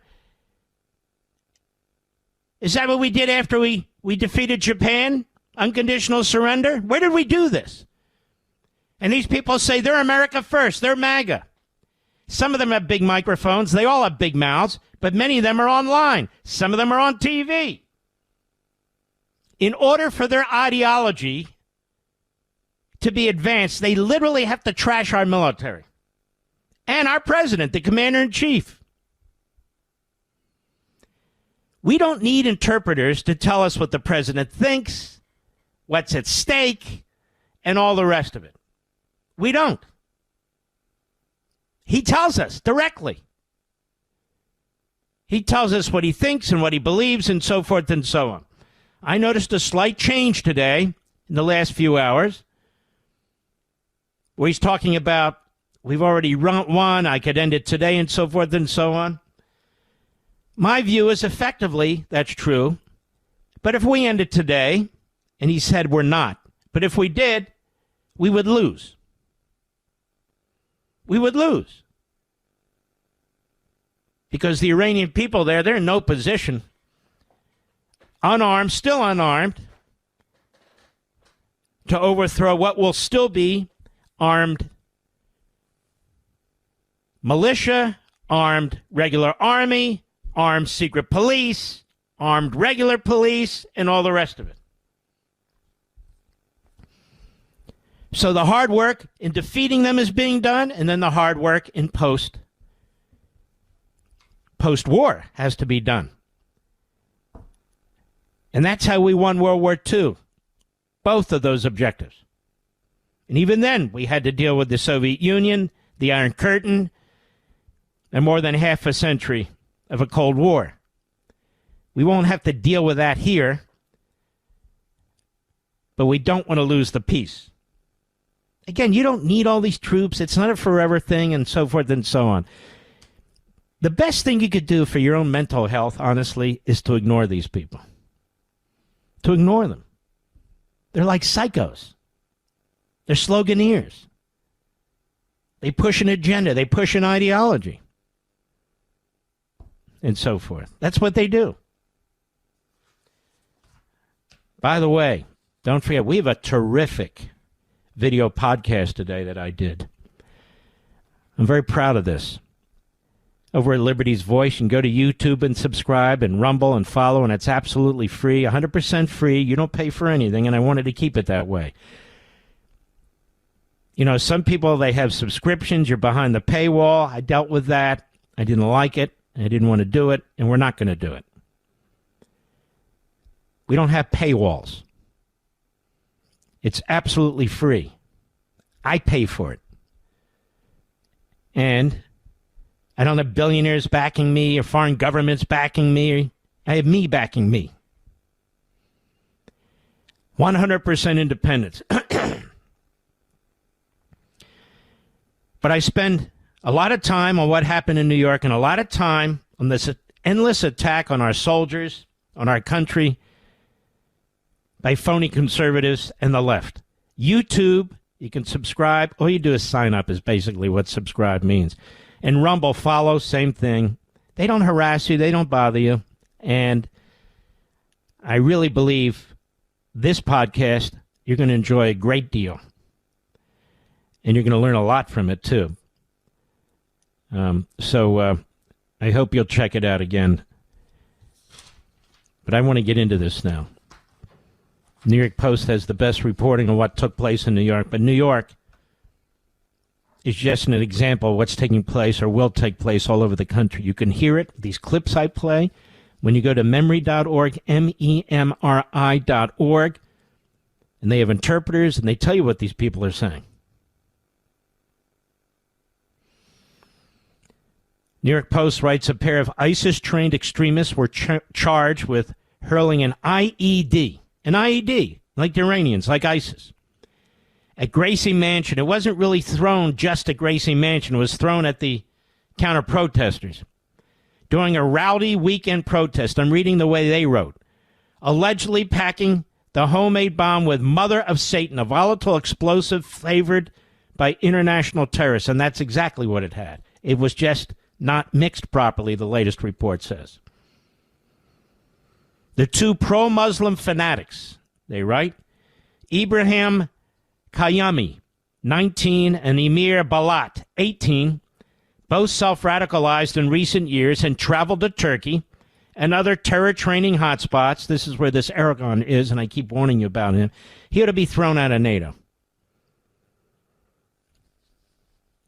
is that what we did after we defeated Japan? Unconditional surrender? Where did we do this? And these people say they're America first. They're MAGA. Some of them have big microphones. They all have big mouths, but many of them are online. Some of them are on TV. In order for their ideology to be advanced, they literally have to trash our military and our president, the commander-in-chief. We don't need interpreters to tell us what the president thinks, what's at stake, and all the rest of it. We don't. He tells us directly. He tells us what he thinks and what he believes and so forth and so on. I noticed a slight change today in the last few hours where he's talking about we've already won, I could end it today and so forth and so on. My view is effectively that's true. But if we end it today, and he said we're not, but if we did, we would lose. We would lose. Because the Iranian people there, they're in no position, unarmed, still unarmed, to overthrow what will still be armed militia, armed regular army, armed secret police, armed regular police, and all the rest of it. So the hard work in defeating them is being done, and then the hard work in post-war has to be done. And that's how we won World War II, both of those objectives. And even then, we had to deal with the Soviet Union, the Iron Curtain, and more than half a century of a Cold War. We won't have to deal with that here, but we don't want to lose the peace. Again, you don't need all these troops. It's not a forever thing and so forth and so on. The best thing you could do for your own mental health, honestly, is to ignore these people. To ignore them. They're like psychos. They're sloganeers. They push an agenda. They push an ideology. And so forth. That's what they do. By the way, don't forget, we have a terrific video podcast today that I did. I'm very proud of this. Over at Liberty's Voice, you can go to YouTube and subscribe and Rumble and follow, and it's absolutely free, 100% free. You don't pay for anything, and I wanted to keep it that way. You know, some people, they have subscriptions. You're behind the paywall. I dealt with that. I didn't like it. I didn't want to do it, and we're not going to do it. We don't have paywalls. It's absolutely free. I pay for it. And I don't have billionaires backing me or foreign governments backing me. I have me backing me. 100% independence. But I spend a lot of time on what happened in New York and a lot of time on this endless attack on our soldiers, on our country, by phony conservatives and the left. YouTube, you can subscribe. All you do is sign up is basically what subscribe means. And Rumble, follow, same thing. They don't harass you. They don't bother you. And I really believe this podcast, you're going to enjoy a great deal. And you're going to learn a lot from it, too. So I hope you'll check it out again. But I want to get into this now. New York Post has the best reporting on what took place in New York. But New York is just an example of what's taking place or will take place all over the country. You can hear it, these clips I play, when you go to memry.org, MEMRI.org, and they have interpreters, and they tell you what these people are saying. New York Post writes a pair of ISIS-trained extremists were charged with hurling an IED, like the Iranians, like ISIS, at Gracie Mansion. It wasn't really thrown just at Gracie Mansion. It was thrown at the counter-protesters during a rowdy weekend protest. I'm reading the way they wrote. Allegedly packing the homemade bomb with Mother of Satan, a volatile explosive flavored by international terrorists. And that's exactly what it had. It was just not mixed properly, the latest report says. The two pro-Muslim fanatics, they write, Ibrahim Kayami, 19, and Emir Balat, 18, both self-radicalized in recent years and traveled to Turkey and other terror training hotspots. This is where this Aragon is, and I keep warning you about him. He ought to be thrown out of NATO.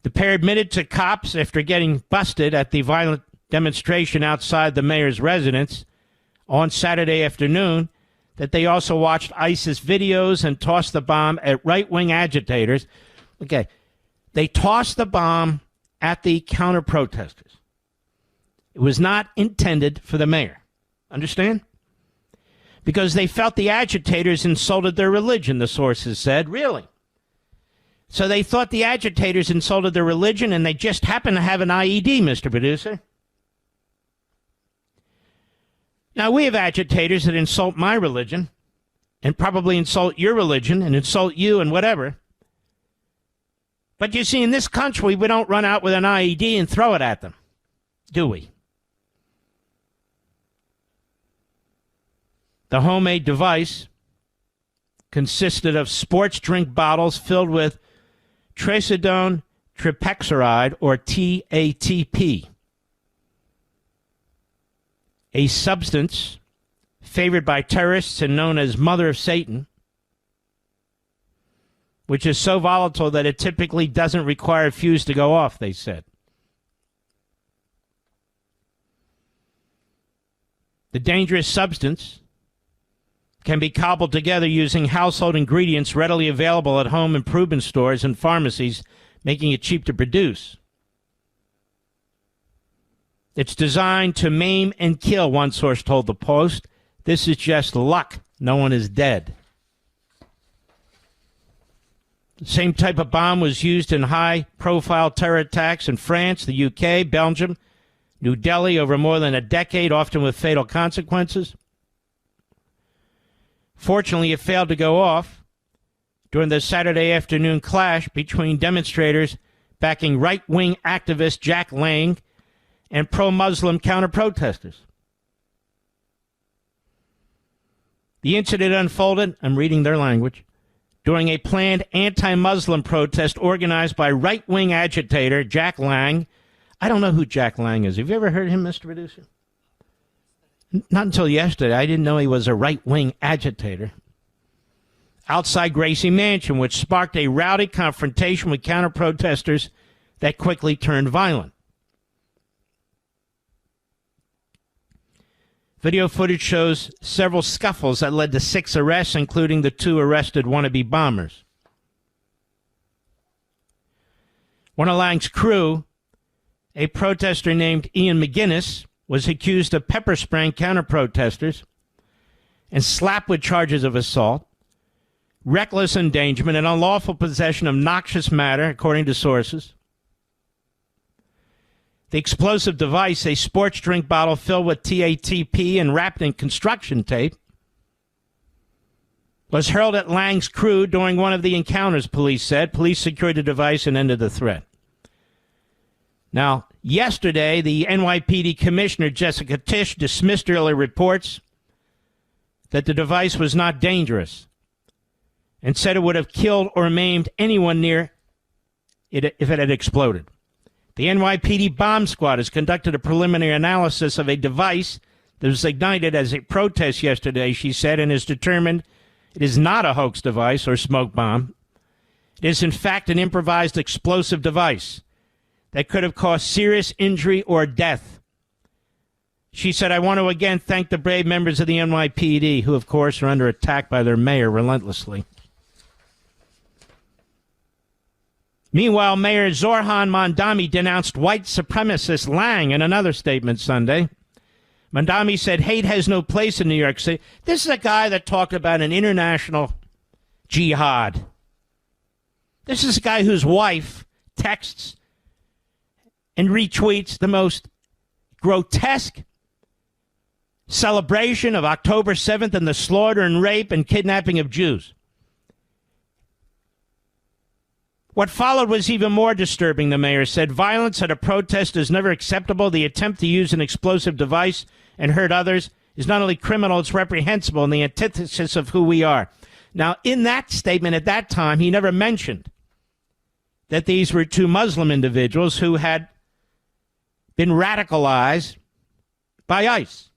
The pair admitted to cops after getting busted at the violent demonstration outside the mayor's residence on Saturday afternoon that they also watched ISIS videos and tossed the bomb at right-wing agitators. Okay, they tossed the bomb at the counter-protesters. It was not intended for the mayor. Understand? Because they felt the agitators insulted their religion, the sources said. Really? So they thought the agitators insulted their religion, and they just happened to have an IED, Mr. Producer. Now, we have agitators that insult my religion and probably insult your religion and insult you and whatever. But you see, in this country, we don't run out with an IED and throw it at them, do we? The homemade device consisted of sports drink bottles filled with trazodone tripexeride, or TATP, a substance favored by terrorists and known as Mother of Satan, which is so volatile that it typically doesn't require a fuse to go off, they said. The dangerous substance can be cobbled together using household ingredients readily available at home improvement stores and pharmacies, making it cheap to produce. It's designed to maim and kill, one source told the Post. This is just luck. No one is dead. The same type of bomb was used in high-profile terror attacks in France, the UK, Belgium, New Delhi over more than a decade, often with fatal consequences. Fortunately, it failed to go off during the Saturday afternoon clash between demonstrators backing right-wing activist Jack Lang and pro-Muslim counter-protesters. The incident unfolded, I'm reading their language, during a planned anti-Muslim protest organized by right-wing agitator Jack Lang. I don't know who Jack Lang is. Have you ever heard of him, Mr. Producer? Not until yesterday. I didn't know he was a right-wing agitator. Outside Gracie Mansion, which sparked a rowdy confrontation with counter-protesters that quickly turned violent. Video footage shows several scuffles that led to 6 arrests, including the 2 arrested wannabe bombers. One of Lang's crew, a protester named Ian McGinnis, was accused of pepper spraying counter-protesters and slapped with charges of assault, reckless endangerment, and unlawful possession of noxious matter, according to sources. The explosive device, a sports drink bottle filled with TATP and wrapped in construction tape, was hurled at Lang's crew during one of the encounters, police said. Police secured the device and ended the threat. Now, yesterday, the NYPD Commissioner, Jessica Tisch, dismissed earlier reports that the device was not dangerous and said it would have killed or maimed anyone near it if it had exploded. The NYPD bomb squad has conducted a preliminary analysis of a device that was ignited as a protest yesterday, she said, and has determined it is not a hoax device or smoke bomb. It is, in fact, an improvised explosive device that could have caused serious injury or death. She said, I want to again thank the brave members of the NYPD, who, of course, are under attack by their mayor relentlessly. Meanwhile, Mayor Zoran Mamdani denounced white supremacist Lang in another statement Sunday. Mamdani said hate has no place in New York City. This is a guy that talked about an international jihad. This is a guy whose wife texts and retweets the most grotesque celebration of October 7th and the slaughter and rape and kidnapping of Jews. What followed was even more disturbing, the mayor said. Violence at a protest is never acceptable. The attempt to use an explosive device and hurt others is not only criminal, it's reprehensible and the antithesis of who we are. Now, in that statement at that time, he never mentioned that these were 2 Muslim individuals who had been radicalized by ISIS.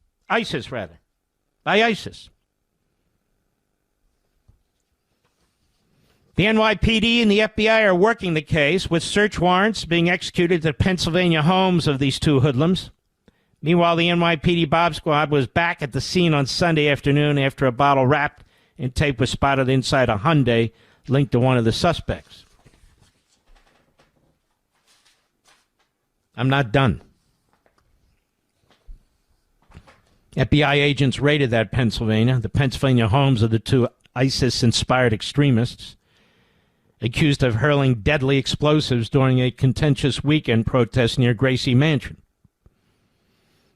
The NYPD and the FBI are working the case, with search warrants being executed at Pennsylvania homes of these 2 hoodlums. Meanwhile, the NYPD Bomb Squad was back at the scene on Sunday afternoon after a bottle wrapped in tape was spotted inside a Hyundai linked to one of the suspects. I'm not done. FBI agents raided the Pennsylvania homes of the 2 ISIS-inspired extremists accused of hurling deadly explosives during a contentious weekend protest near Gracie Mansion.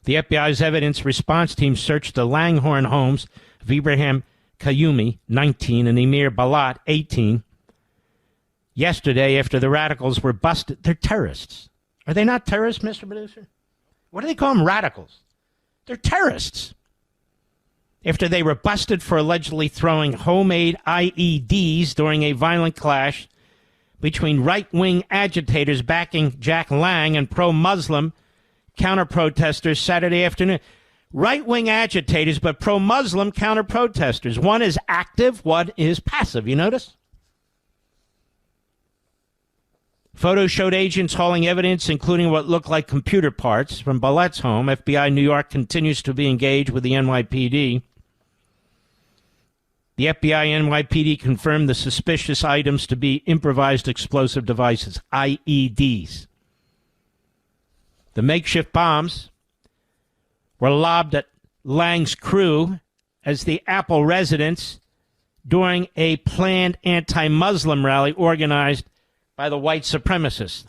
The FBI's evidence response team searched the Langhorne homes of Ibrahim Kayumi, 19, and Emir Balat, 18, yesterday after the radicals were busted. They're terrorists. Are they not terrorists, Mr. Producer? What do they call them, radicals? They're terrorists. After they were busted for allegedly throwing homemade IEDs during a violent clash between right-wing agitators backing Jack Lang and pro-Muslim counter-protesters Saturday afternoon. Right-wing agitators, but pro-Muslim counter-protesters. One is active, one is passive. You notice? Photos showed agents hauling evidence, including what looked like computer parts, from Ballett's home. FBI New York continues to be engaged with the NYPD. The FBI and NYPD confirmed the suspicious items to be improvised explosive devices, IEDs. The makeshift bombs were lobbed at Lang's crew as the Apple residence during a planned anti-Muslim rally organized by the white supremacists.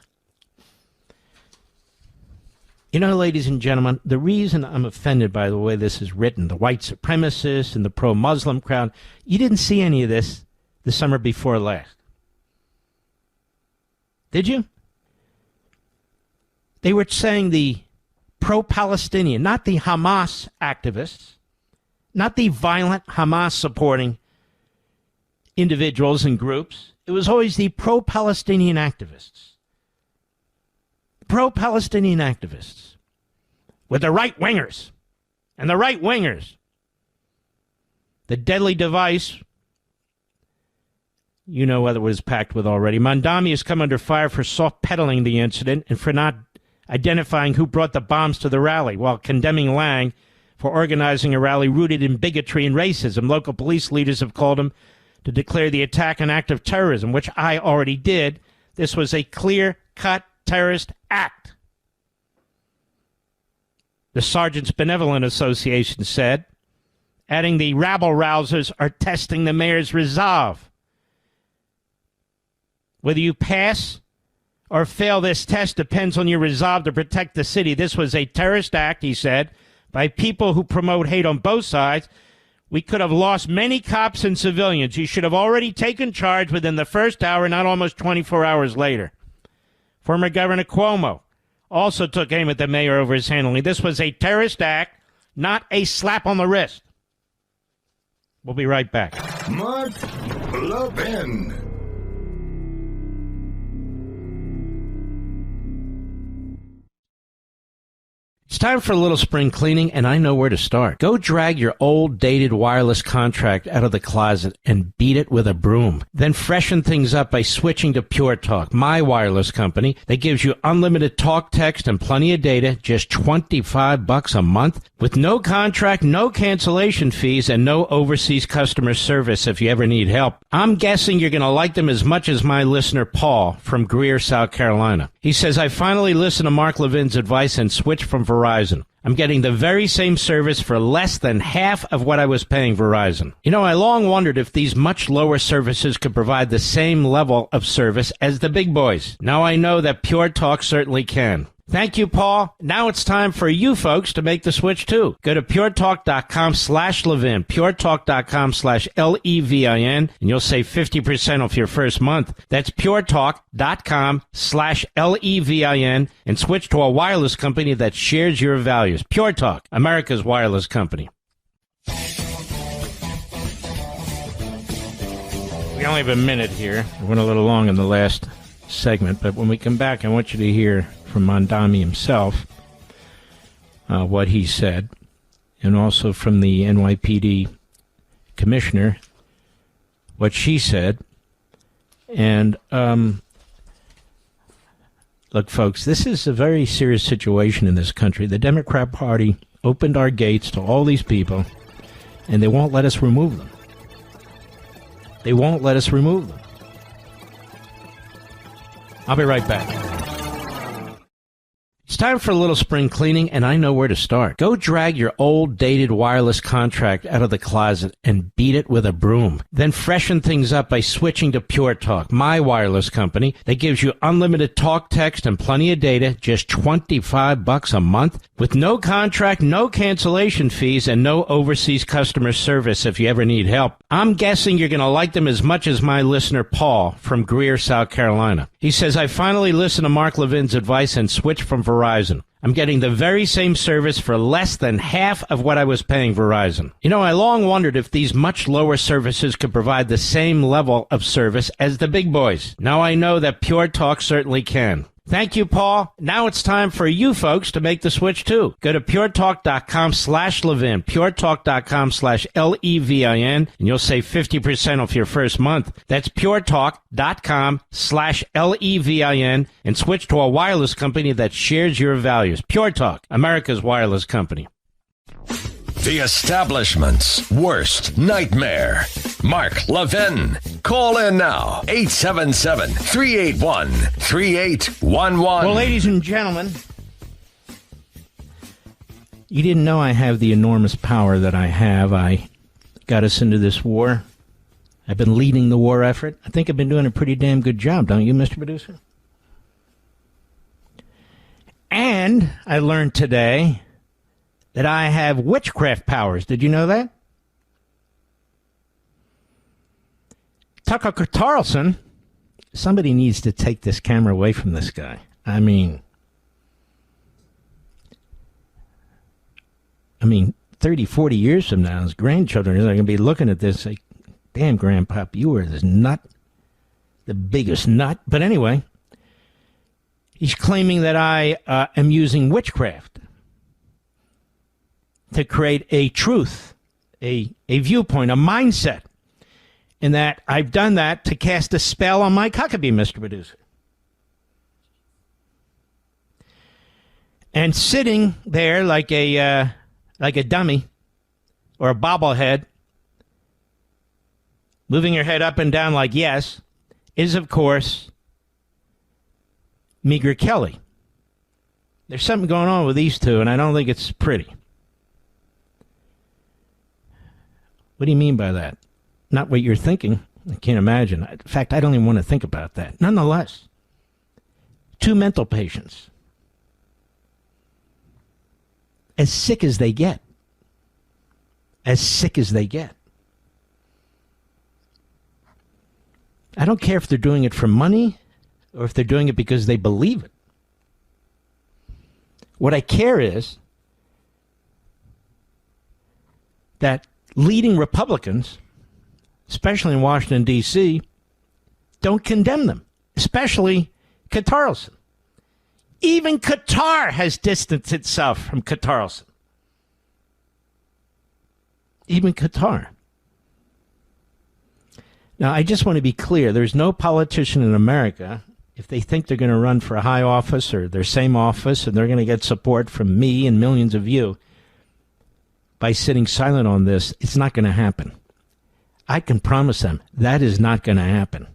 You know, ladies and gentlemen, the reason I'm offended by the way this is written, the white supremacists and the pro-Muslim crowd, you didn't see any of this the summer before last. Did you? They were saying the pro-Palestinian, not the Hamas activists, not the violent Hamas-supporting individuals and groups. It was always the pro-Palestinian activists. Pro-Palestinian activists with the right-wingers and the right-wingers. The deadly device, you know what it was packed with already. Mamdani has come under fire for soft-pedaling the incident and for not identifying who brought the bombs to the rally, while condemning Lang for organizing a rally rooted in bigotry and racism. Local police leaders have called him to declare the attack an act of terrorism, which I already did. This was a clear-cut terrorist act. The Sergeants Benevolent Association said, adding the rabble-rousers are testing the mayor's resolve. Whether you pass or fail this test depends on your resolve to protect the city. This was a terrorist act, he said, by people who promote hate on both sides. We could have lost many cops and civilians. You should have already taken charge within the first hour, not almost 24 hours later. Former Governor Cuomo also took aim at the mayor over his handling. This was a terrorist act, not a slap on the wrist. We'll be right back. Mark Levin. It's time for a little spring cleaning, and I know where to start. Go drag your old, dated wireless contract out of the closet and beat it with a broom. Then freshen things up by switching to Pure Talk, my wireless company that gives you unlimited talk, text, and plenty of data, just $25 a month, with no contract, no cancellation fees, and no overseas customer service if you ever need help. I'm guessing you're going to like them as much as my listener Paul from Greer, South Carolina. He says, I finally listened to Mark Levin's advice and switched from Verizon. I'm getting the very same service for less than half of what I was paying Verizon. You know, I long wondered if these much lower services could provide the same level of service as the big boys. Now I know that Pure Talk certainly can. Thank you, Paul. Now it's time for you folks to make the switch, too. Go to puretalk.com/Levin, puretalk.com/Levin, and you'll save 50% off your first month. That's puretalk.com/Levin, and switch to a wireless company that shares your values. Pure Talk, America's wireless company. We only have a minute here. We went a little long in the last segment, but when we come back, I want you to hear from Mamdani himself what he said, and also from the NYPD commissioner what she said. And look, folks, this is a very serious situation in this country. The Democrat Party opened our gates to all these people, and they won't let us remove them. They won't let us remove them. I'll be right back. It's time for a little spring cleaning, and I know where to start. Go drag your old, dated wireless contract out of the closet and beat it with a broom. Then freshen things up by switching to Pure Talk, my wireless company that gives you unlimited talk, text, and plenty of data, just $25 a month, with no contract, no cancellation fees, and no overseas customer service if you ever need help. I'm guessing you're going to like them as much as my listener Paul from Greer, South Carolina. He says, I finally listened to Mark Levin's advice and switched from Verizon. I'm getting the very same service for less than half of what I was paying Verizon. You know, I long wondered if these much lower services could provide the same level of service as the big boys. Now I know that Pure Talk certainly can. Thank you, Paul. Now it's time for you folks to make the switch, too. Go to puretalk.com/Levin, puretalk.com/Levin, and you'll save 50% off your first month. That's puretalk.com/Levin, and switch to a wireless company that shares your values. Pure Talk, America's wireless company. The establishment's worst nightmare. Mark Levin. Call in now. 877-381-3811. Well, ladies and gentlemen, you didn't know I have the enormous power that I have. I got us into this war. I've been leading the war effort. I think I've been doing a pretty damn good job, don't you, Mr. Producer? And I learned today that I have witchcraft powers. Did you know that? Tucker Carlson, somebody needs to take this camera away from this guy. I mean, 30, 40 years from now, his grandchildren are going to be looking at this like, damn, Grandpa, you were this nut, the biggest nut. But anyway, he's claiming that I am using witchcraft to create a truth, a viewpoint, a mindset, and that I've done that to cast a spell on Mike Huckabee, Mr. Producer. And sitting there like a dummy or a bobblehead, moving your head up and down like yes, is, of course, Meager Kelly. There's something going on with these two, and I don't think it's pretty. What do you mean by that? Not what you're thinking. I can't imagine. In fact, I don't even want to think about that. Nonetheless, two mental patients. As sick as they get. As sick as they get. I don't care if they're doing it for money or if they're doing it because they believe it. What I care is that leading Republicans, especially in Washington, D.C., don't condemn them, especially Carlson. Even Qatar has distanced itself from Carlson. Even Qatar. Now, I just want to be clear. There's no politician in America, if they think they're going to run for a high office or their same office and they're going to get support from me and millions of you by sitting silent on this, it's not going to happen. I can promise them that is not going to happen.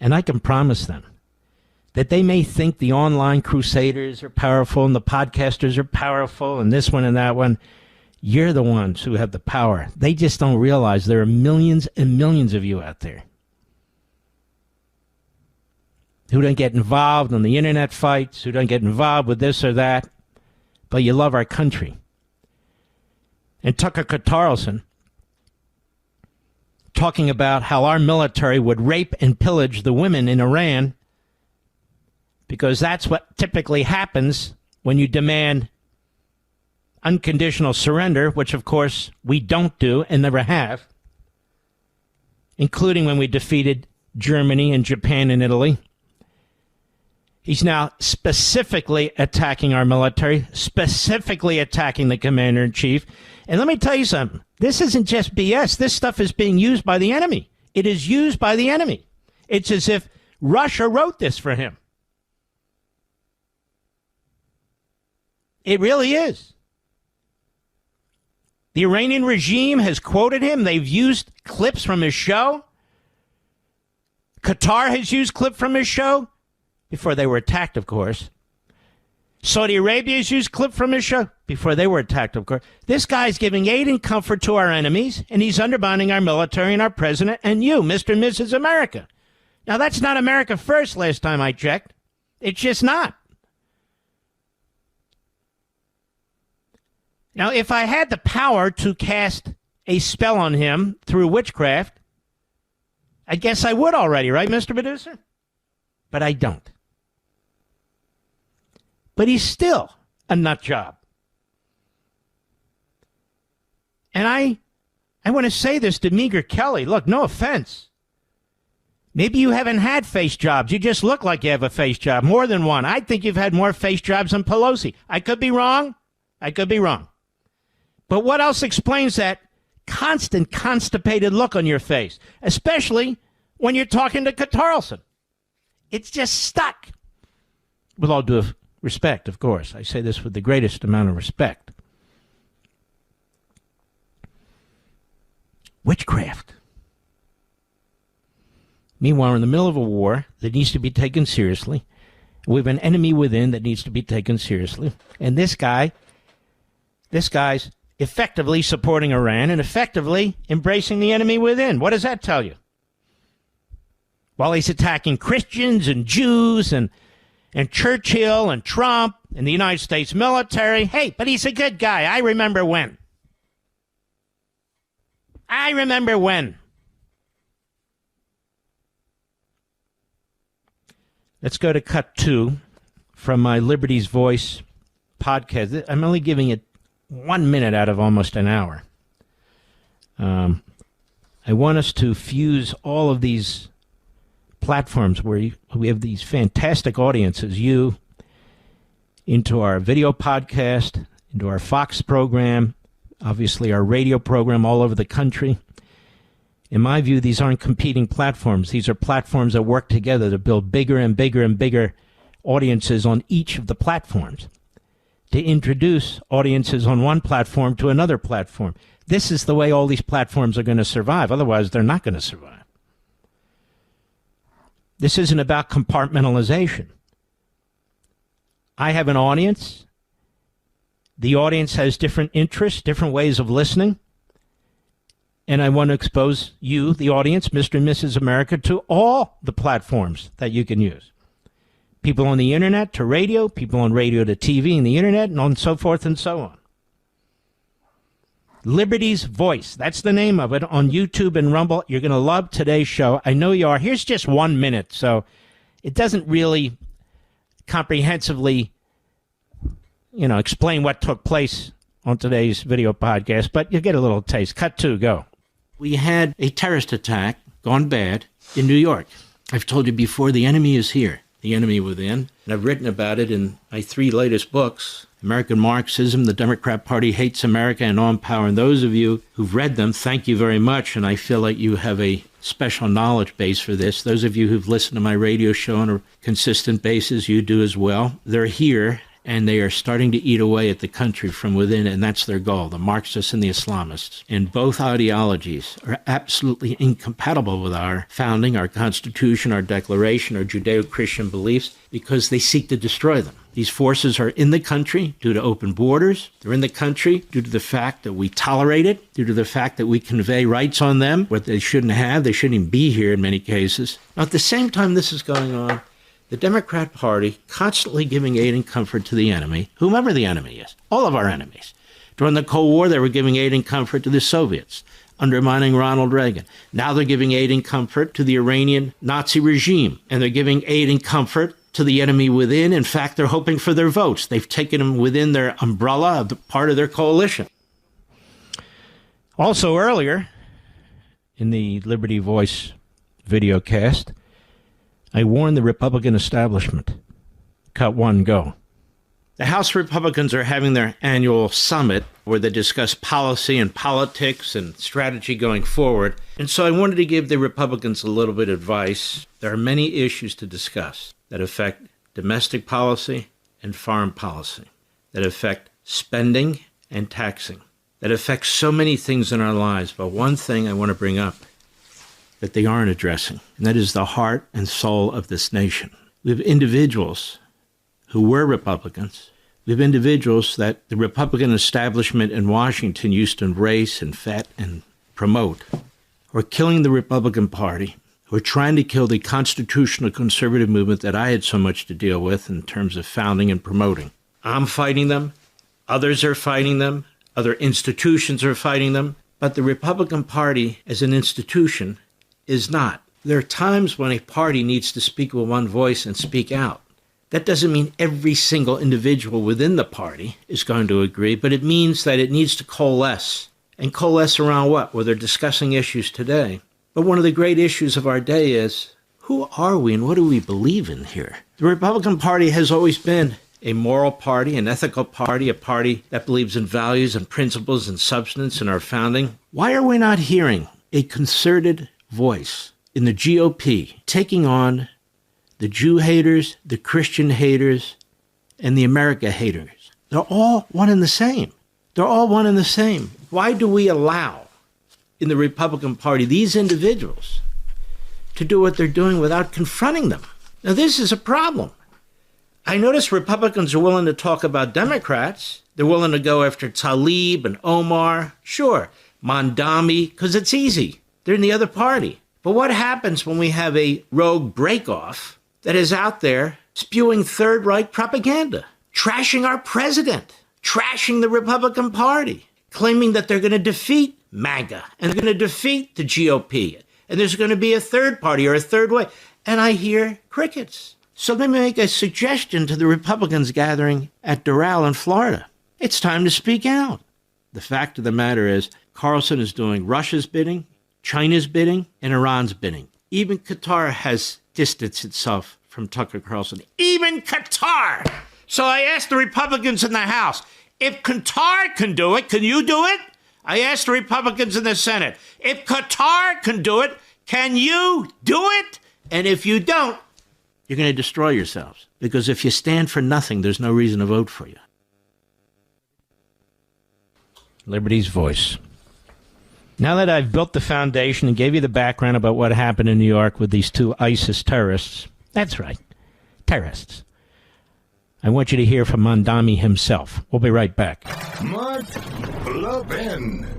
And I can promise them that they may think the online crusaders are powerful and the podcasters are powerful and this one and that one. You're the ones who have the power. They just don't realize there are millions and millions of you out there who don't get involved in the internet fights, who don't get involved with this or that, but you love our country. And Tucker Carlson talking about how our military would rape and pillage the women in Iran because that's what typically happens when you demand unconditional surrender, which, of course, we don't do and never have, including when we defeated Germany and Japan and Italy. He's now specifically attacking our military, specifically attacking the commander-in-chief. And let me tell you something. This isn't just BS. This stuff is being used by the enemy. It is used by the enemy. It's as if Russia wrote this for him. It really is. The Iranian regime has quoted him. They've used clips from his show. Qatar has used clip from his show before they were attacked, of course. Saudi Arabia has used clip from his show before they were attacked, of course. This guy's giving aid and comfort to our enemies, and he's undermining our military and our president and you, Mr. and Mrs. America. Now, that's not America first last time I checked. It's just not. Now, if I had the power to cast a spell on him through witchcraft, I guess I would already, right, Mr. Producer? But I don't. But he's still a nut job. And I want to say this to Meager Kelly. Look, no offense. Maybe you haven't had face jobs. You just look like you have a face job. More than one. I think you've had more face jobs than Pelosi. I could be wrong. But what else explains that constant, constipated look on your face? Especially when you're talking to Carlson. It's just stuck. With all due respect, of course. I say this with the greatest amount of respect. Witchcraft. Meanwhile, we're in the middle of a war that needs to be taken seriously. We have an enemy within that needs to be taken seriously. And this guy's effectively supporting Iran and effectively embracing the enemy within. What does that tell you? While he's attacking Christians and Jews and Churchill and Trump and the United States military. Hey, but he's a good guy. I remember when. Let's go to cut 2 from my Liberty's Voice podcast. I'm only giving it 1 minute out of almost an hour. I want us to fuse all of these platforms where we have these fantastic audiences, you, into our video podcast, into our Fox program, obviously our radio program all over the country. In my view, these aren't competing platforms. These are platforms that work together to build bigger and bigger and bigger audiences on each of the platforms, to introduce audiences on one platform to another platform. This is the way all these platforms are going to survive. Otherwise, they're not going to survive. This isn't about compartmentalization. I have an audience. The audience has different interests, different ways of listening. And I want to expose you, the audience, Mr. and Mrs. America, to all the platforms that you can use. People on the internet to radio, people on radio to TV and the internet, and on so forth and so on. Liberty's Voice, that's the name of it, on YouTube and Rumble. You're going to love today's show. I know you are. Here's just 1 minute, so it doesn't really comprehensively, explain what took place on today's video podcast, but you'll get a little taste. Cut 2, go. We had a terrorist attack gone bad in New York. I've told you before, the enemy is here, the enemy within, and I've written about it in my 3 latest books, American Marxism, The Democrat Party Hates America, and On Power. And those of you who've read them, thank you very much, and I feel like you have a special knowledge base for this. Those of you who've listened to my radio show on a consistent basis, you do as well. They're here, and they are starting to eat away at the country from within, and that's their goal, the Marxists and the Islamists. And both ideologies are absolutely incompatible with our founding, our Constitution, our Declaration, our Judeo-Christian beliefs, because they seek to destroy them. These forces are in the country due to open borders. They're in the country due to the fact that we tolerate it, due to the fact that we convey rights on them, what they shouldn't have. They shouldn't even be here in many cases. Now, at the same time this is going on, the Democrat Party constantly giving aid and comfort to the enemy, whomever the enemy is, all of our enemies. During the Cold War, they were giving aid and comfort to the Soviets, undermining Ronald Reagan. Now they're giving aid and comfort to the Iranian Nazi regime, and they're giving aid and comfort to the enemy within. In fact, they're hoping for their votes. They've taken them within their umbrella of the part of their coalition. Also earlier, in the Liberty Voice videocast, I warned the Republican establishment. Cut 1, go. The House Republicans are having their annual summit where they discuss policy and politics and strategy going forward. And so I wanted to give the Republicans a little bit of advice. There are many issues to discuss that affect domestic policy and foreign policy, that affect spending and taxing, that affect so many things in our lives. But one thing I want to bring up that they aren't addressing, and that is the heart and soul of this nation. We have individuals who were Republicans. We have individuals that the Republican establishment in Washington used to embrace and vet and promote, who are killing the Republican Party, who are trying to kill the constitutional conservative movement that I had so much to deal with in terms of founding and promoting. I'm fighting them. Others are fighting them. Other institutions are fighting them. But the Republican Party as an institution is not. There are times when a party needs to speak with one voice and speak out. That doesn't mean every single individual within the party is going to agree, but it means that it needs to coalesce. And coalesce around what? Well, they're discussing issues today. But one of the great issues of our day is, who are we and what do we believe in here? The Republican Party has always been a moral party, an ethical party, a party that believes in values and principles and substance in our founding. Why are we not hearing a concerted voice in the GOP taking on the Jew haters, the Christian haters, and the America haters? They're all one and the same. They're all one and the same. Why do we allow in the Republican Party these individuals to do what they're doing without confronting them? Now, this is a problem. I notice Republicans are willing to talk about Democrats. They're willing to go after Tlaib and Omar. Sure, Mamdani, because it's easy. They're in the other party. But what happens when we have a rogue breakoff that is out there spewing Third Reich propaganda, trashing our president, trashing the Republican Party, claiming that they're going to defeat MAGA and they're going to defeat the GOP, and there's going to be a third party or a third way? And I hear crickets. So let me make a suggestion to the Republicans gathering at Doral in Florida. It's time to speak out. The fact of the matter is, Carlson is doing Russia's bidding, China's bidding, and Iran's bidding. Even Qatar has distanced itself from Tucker Carlson. Even Qatar! So I asked the Republicans in the House, if Qatar can do it, can you do it? I asked the Republicans in the Senate, if Qatar can do it, can you do it? And if you don't, you're going to destroy yourselves. Because if you stand for nothing, there's no reason to vote for you. Liberty's voice. Now that I've built the foundation and gave you the background about what happened in New York with these two ISIS terrorists, that's right, terrorists, I want you to hear from Mamdani himself. We'll be right back. Mark Levin.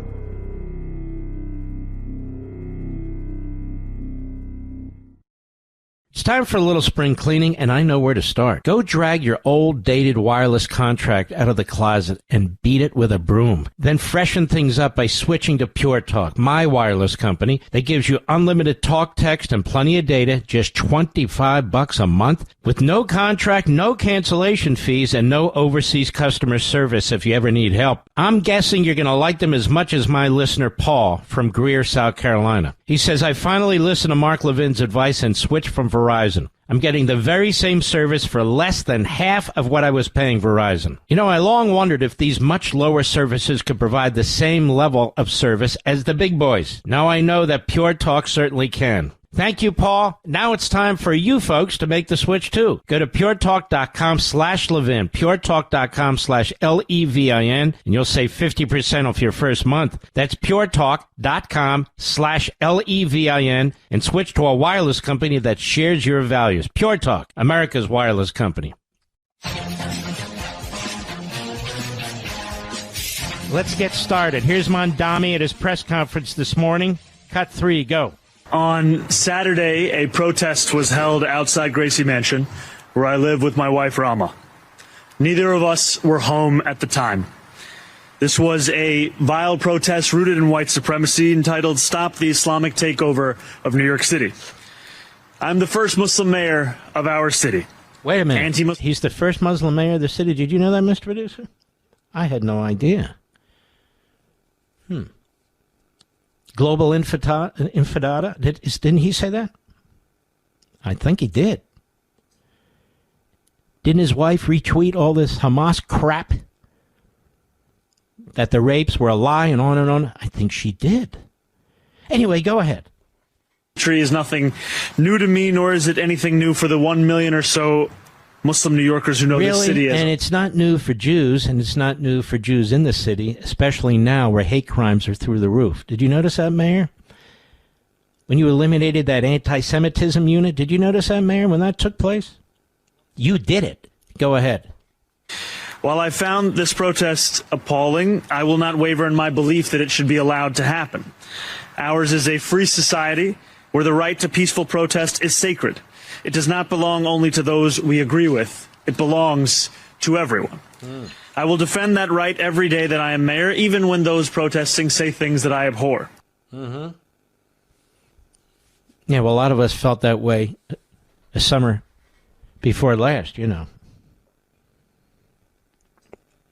It's time for a little spring cleaning, and I know where to start. Go drag your old, dated wireless contract out of the closet and beat it with a broom. Then freshen things up by switching to Pure Talk, my wireless company that gives you unlimited talk, text, and plenty of data, just $25 a month, with no contract, no cancellation fees, and no overseas customer service if you ever need help. I'm guessing you're going to like them as much as my listener Paul from Greer, South Carolina. He says, I finally listened to Mark Levin's advice and switched from Verizon. I'm getting the very same service for less than half of what I was paying Verizon. You know, I long wondered if these much lower services could provide the same level of service as the big boys. Now I know that Pure Talk certainly can. Thank you, Paul. Now it's time for you folks to make the switch, too. Go to puretalk.com/Levin, puretalk.com/Levin, and you'll save 50% off your first month. That's puretalk.com/Levin, and switch to a wireless company that shares your values. Pure Talk, America's wireless company. Let's get started. Here's Mamdani at his press conference this morning. Cut 3, go. On Saturday, a protest was held outside Gracie Mansion, where I live with my wife, Rama. Neither of us were home at the time. This was a vile protest rooted in white supremacy entitled Stop the Islamic Takeover of New York City. I'm the first Muslim mayor of our city. Wait a minute. He's the first Muslim mayor of the city. Did you know that, Mr. Producer? I had no idea. Global infidada? Didn't he say that? I think he did. Didn't his wife retweet all this Hamas crap? That the rapes were a lie and on and on? I think she did. Anyway, go ahead. Tree is nothing new to me, nor is it anything new for the 1 million or so Muslim New Yorkers who know this city as. And it's not new for Jews, and it's not new for Jews in the city, especially now where hate crimes are through the roof. Did you notice that, Mayor? When you eliminated that anti-Semitism unit, did you notice that, Mayor, when that took place? You did it. Go ahead. While I found this protest appalling, I will not waver in my belief that it should be allowed to happen. Ours is a free society where the right to peaceful protest is sacred. It does not belong only to those we agree with. It belongs to everyone. I will defend that right every day that I am mayor, even when those protesting say things that I abhor. Yeah, well, a lot of us felt that way the summer before last, you know.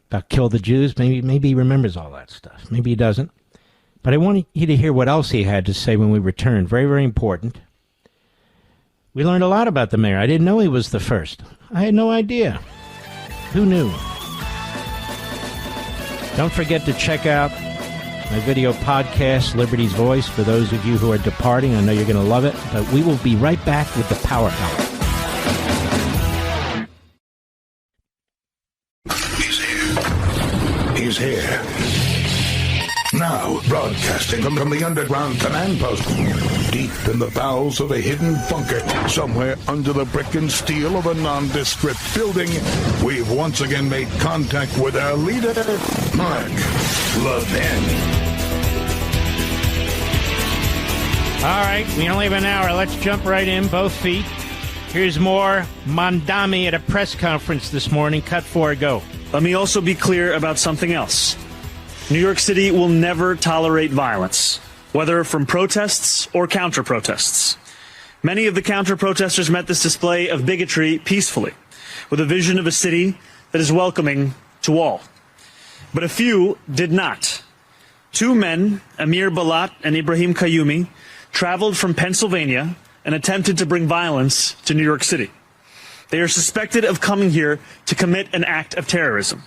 About kill the Jews. Maybe he remembers all that stuff. Maybe he doesn't. But I want you to hear what else he had to say when we returned. Very, very important. We learned a lot about the mayor. I didn't know he was the first. I had no idea. Who knew? Don't forget to check out my video podcast, Liberty's Voice, for those of you who are departing. I know you're going to love it. But we will be right back with the Power Hour. He's here. Now, broadcasting from the underground command post, deep in the bowels of a hidden bunker, somewhere under the brick and steel of a nondescript building, we've once again made contact with our leader, Mark Levin. All right, we only have an hour. Let's jump right in, both feet. Here's more Mamdani at a press conference this morning. Cut 4, go. Let me also be clear about something else. New York City will never tolerate violence, whether from protests or counter-protests. Many of the counter-protesters met this display of bigotry peacefully, with a vision of a city that is welcoming to all. But a few did not. Two men, Amir Balat and Ibrahim Qayyumi, traveled from Pennsylvania and attempted to bring violence to New York City. They are suspected of coming here to commit an act of terrorism.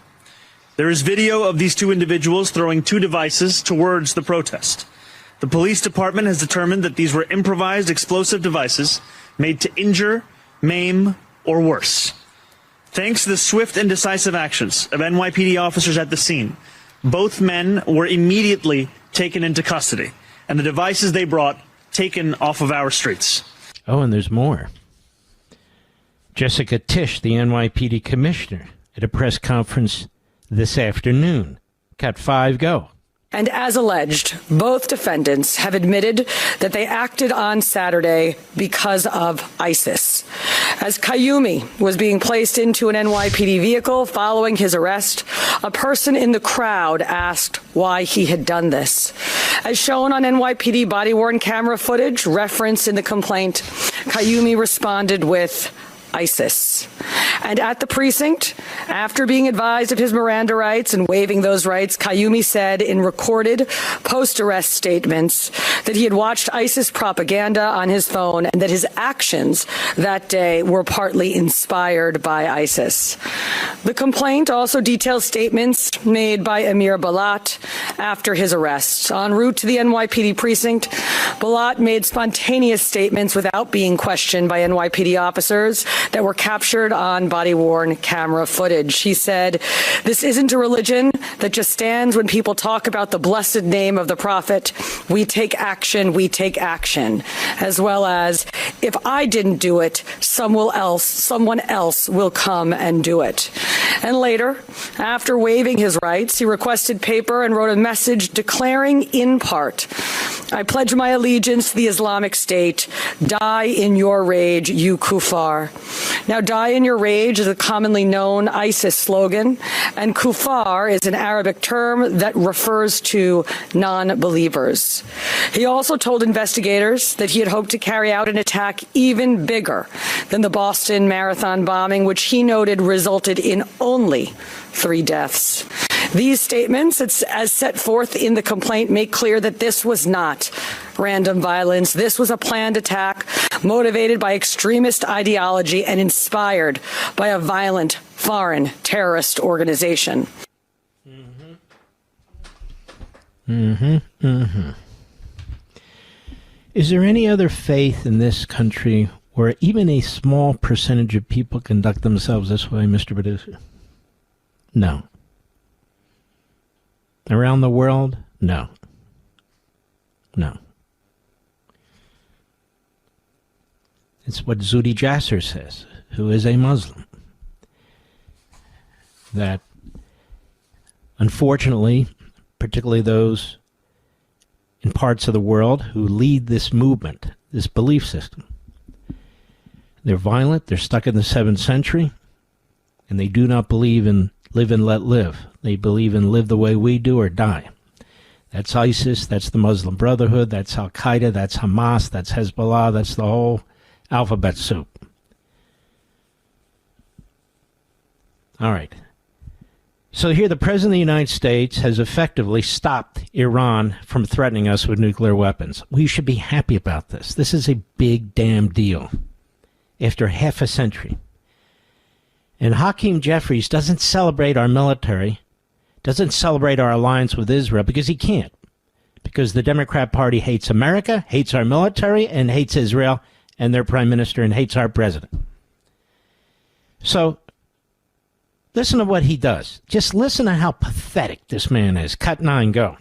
There is video of these two individuals throwing two devices towards the protest. The police department has determined that these were improvised explosive devices made to injure, maim, or worse. Thanks to the swift and decisive actions of NYPD officers at the scene, both men were immediately taken into custody, and the devices they brought taken off of our streets. Oh, and there's more. Jessica Tisch, the NYPD commissioner, at a press conference this afternoon. Cut 5, go. And as alleged, both defendants have admitted that they acted on Saturday because of ISIS. As Qayyumi was being placed into an NYPD vehicle following his arrest, a person in the crowd asked why he had done this. As shown on NYPD body-worn camera footage referenced in the complaint, Qayyumi responded with ISIS. And at the precinct, after being advised of his Miranda rights and waiving those rights, Qayyumi said in recorded post-arrest statements that he had watched ISIS propaganda on his phone and that his actions that day were partly inspired by ISIS. The complaint also details statements made by Amir Balat after his arrest. En route to the NYPD precinct, Balat made spontaneous statements without being questioned by NYPD officers that were captured on body-worn camera footage. He said, "This isn't a religion that just stands when people talk about the blessed name of the prophet. We take action, as well as, if I didn't do it, someone else will come and do it." And later, after waiving his rights, he requested paper and wrote a message declaring in part, "I pledge my allegiance to the Islamic State. Die in your rage, you kuffar." Now, "die in your rage" is a commonly known ISIS slogan, and kuffar is an Arabic term that refers to non-believers. He also told investigators that he had hoped to carry out an attack even bigger than the Boston Marathon bombing, which he noted resulted in only 3 deaths. These statements, as set forth in the complaint, make clear that this was not random violence. This was a planned attack motivated by extremist ideology and inspired by a violent foreign terrorist organization. Is there any other faith in this country where even a small percentage of people conduct themselves this way, Mr. Producer? No. Around the world? No. No. It's what Zuhdi Jasser says, who is a Muslim. That, unfortunately, particularly those in parts of the world who lead this movement, this belief system, they're violent, they're stuck in the 7th century, and they do not believe in live and let live. They believe in live the way we do or die. That's ISIS, that's the Muslim Brotherhood, that's Al-Qaeda, that's Hamas, that's Hezbollah, that's the whole alphabet soup. All right. So here the President of the United States has effectively stopped Iran from threatening us with nuclear weapons. We should be happy about this. This is a big damn deal after half a century. And Hakeem Jeffries doesn't celebrate our military, doesn't celebrate our alliance with Israel because he can't. Because the Democrat Party hates America, hates our military, and hates Israel and their prime minister, and hates our president. So, listen to what he does. Just listen to how pathetic this man is. Cut 9, go.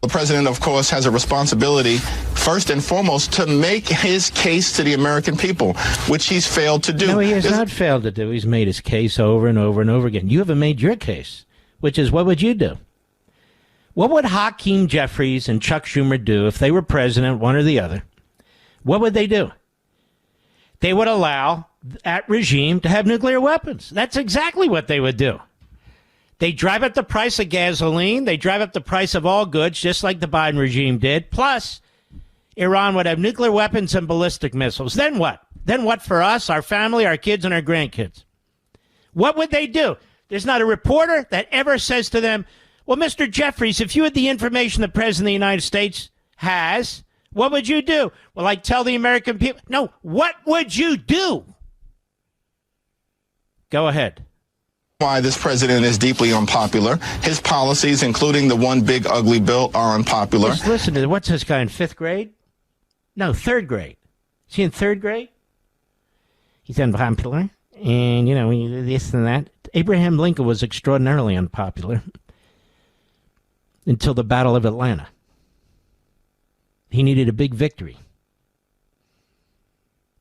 The president, of course, has a responsibility, first and foremost, to make his case to the American people, which he's failed to do. No, he has not failed to do. He's made his case over and over and over again. You haven't made your case, which is, what would you do? What would Hakeem Jeffries and Chuck Schumer do if they were president, one or the other? What would they do? They would allow that regime to have nuclear weapons. That's exactly what they would do. They drive up the price of gasoline. They drive up the price of all goods, just like the Biden regime did. Plus, Iran would have nuclear weapons and ballistic missiles. Then what? Then what for us, our family, our kids, and our grandkids? What would they do? There's not a reporter that ever says to them, well, Mr. Jeffries, if you had the information the President of the United States has, what would you do? Well, I'd tell the American people. No, what would you do? Go ahead. Why this president is deeply unpopular. His policies, including the one big ugly bill, are unpopular. Just listen to what's this guy in 5th grade? No, 3rd grade. Is he in 3rd grade? He's unpopular. And, this and that. Abraham Lincoln was extraordinarily unpopular until the Battle of Atlanta. He needed a big victory.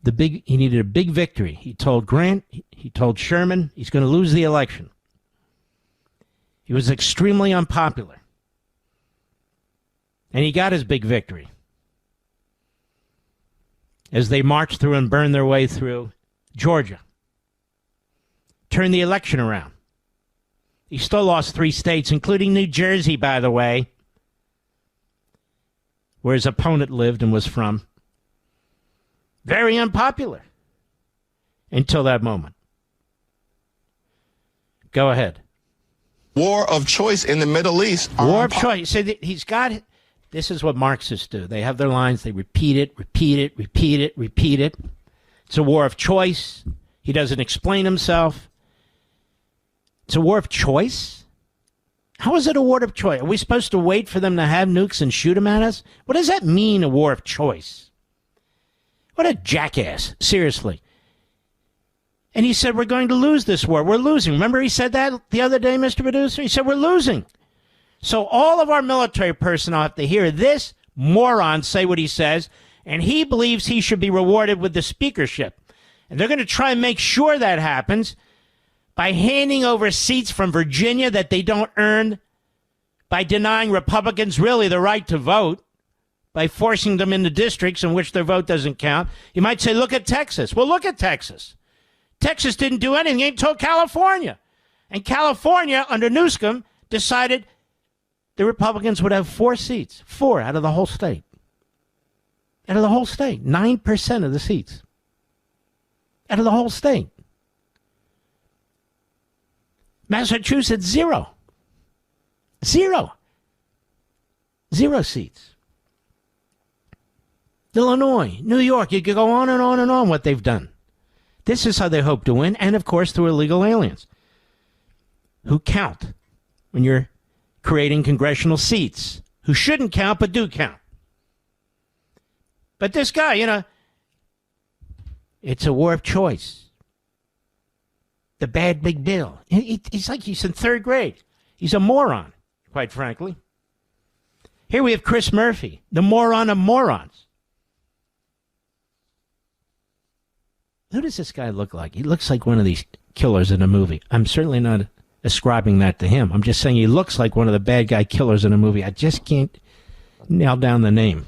He needed a big victory. He told Grant, he told Sherman, he's going to lose the election. He was extremely unpopular. And he got his big victory as they marched through and burned their way through Georgia. Turned the election around. He still lost 3 states, including New Jersey, by the way, where his opponent lived and was from. Very unpopular until that moment. Go ahead. War of choice in the Middle East. War of choice. So he's got it. This is what Marxists do. They have their lines. They repeat it, repeat it, repeat it, repeat it. It's a war of choice. He doesn't explain himself. It's a war of choice? How is it a war of choice? Are we supposed to wait for them to have nukes and shoot them at us? What does that mean, a war of choice? What a jackass. Seriously. And he said, we're going to lose this war. We're losing. Remember he said that the other day, Mr. Producer? He said, we're losing. So all of our military personnel have to hear this moron say what he says, and he believes he should be rewarded with the speakership. And they're going to try and make sure that happens by handing over seats from Virginia that they don't earn, by denying Republicans really the right to vote, by forcing them into districts in which their vote doesn't count. You might say, look at Texas. Well, look at Texas. Texas didn't do anything until California. And California, under Newsom, decided the Republicans would have 4 seats. 4 out of the whole state. Out of the whole state. 9% of the seats. Out of the whole state. Massachusetts, 0. 0. 0 seats. Illinois, New York, you could go on and on and on what they've done. This is how they hope to win, and of course through illegal aliens who count when you're creating congressional seats, who shouldn't count but do count. But this guy, it's a war of choice. The bad big bill. He's like he's in 3rd grade. He's a moron, quite frankly. Here we have Chris Murphy, the moron of morons. Who does this guy look like? He looks like one of these killers in a movie. I'm certainly not ascribing that to him. I'm just saying he looks like one of the bad guy killers in a movie. I just can't nail down the name.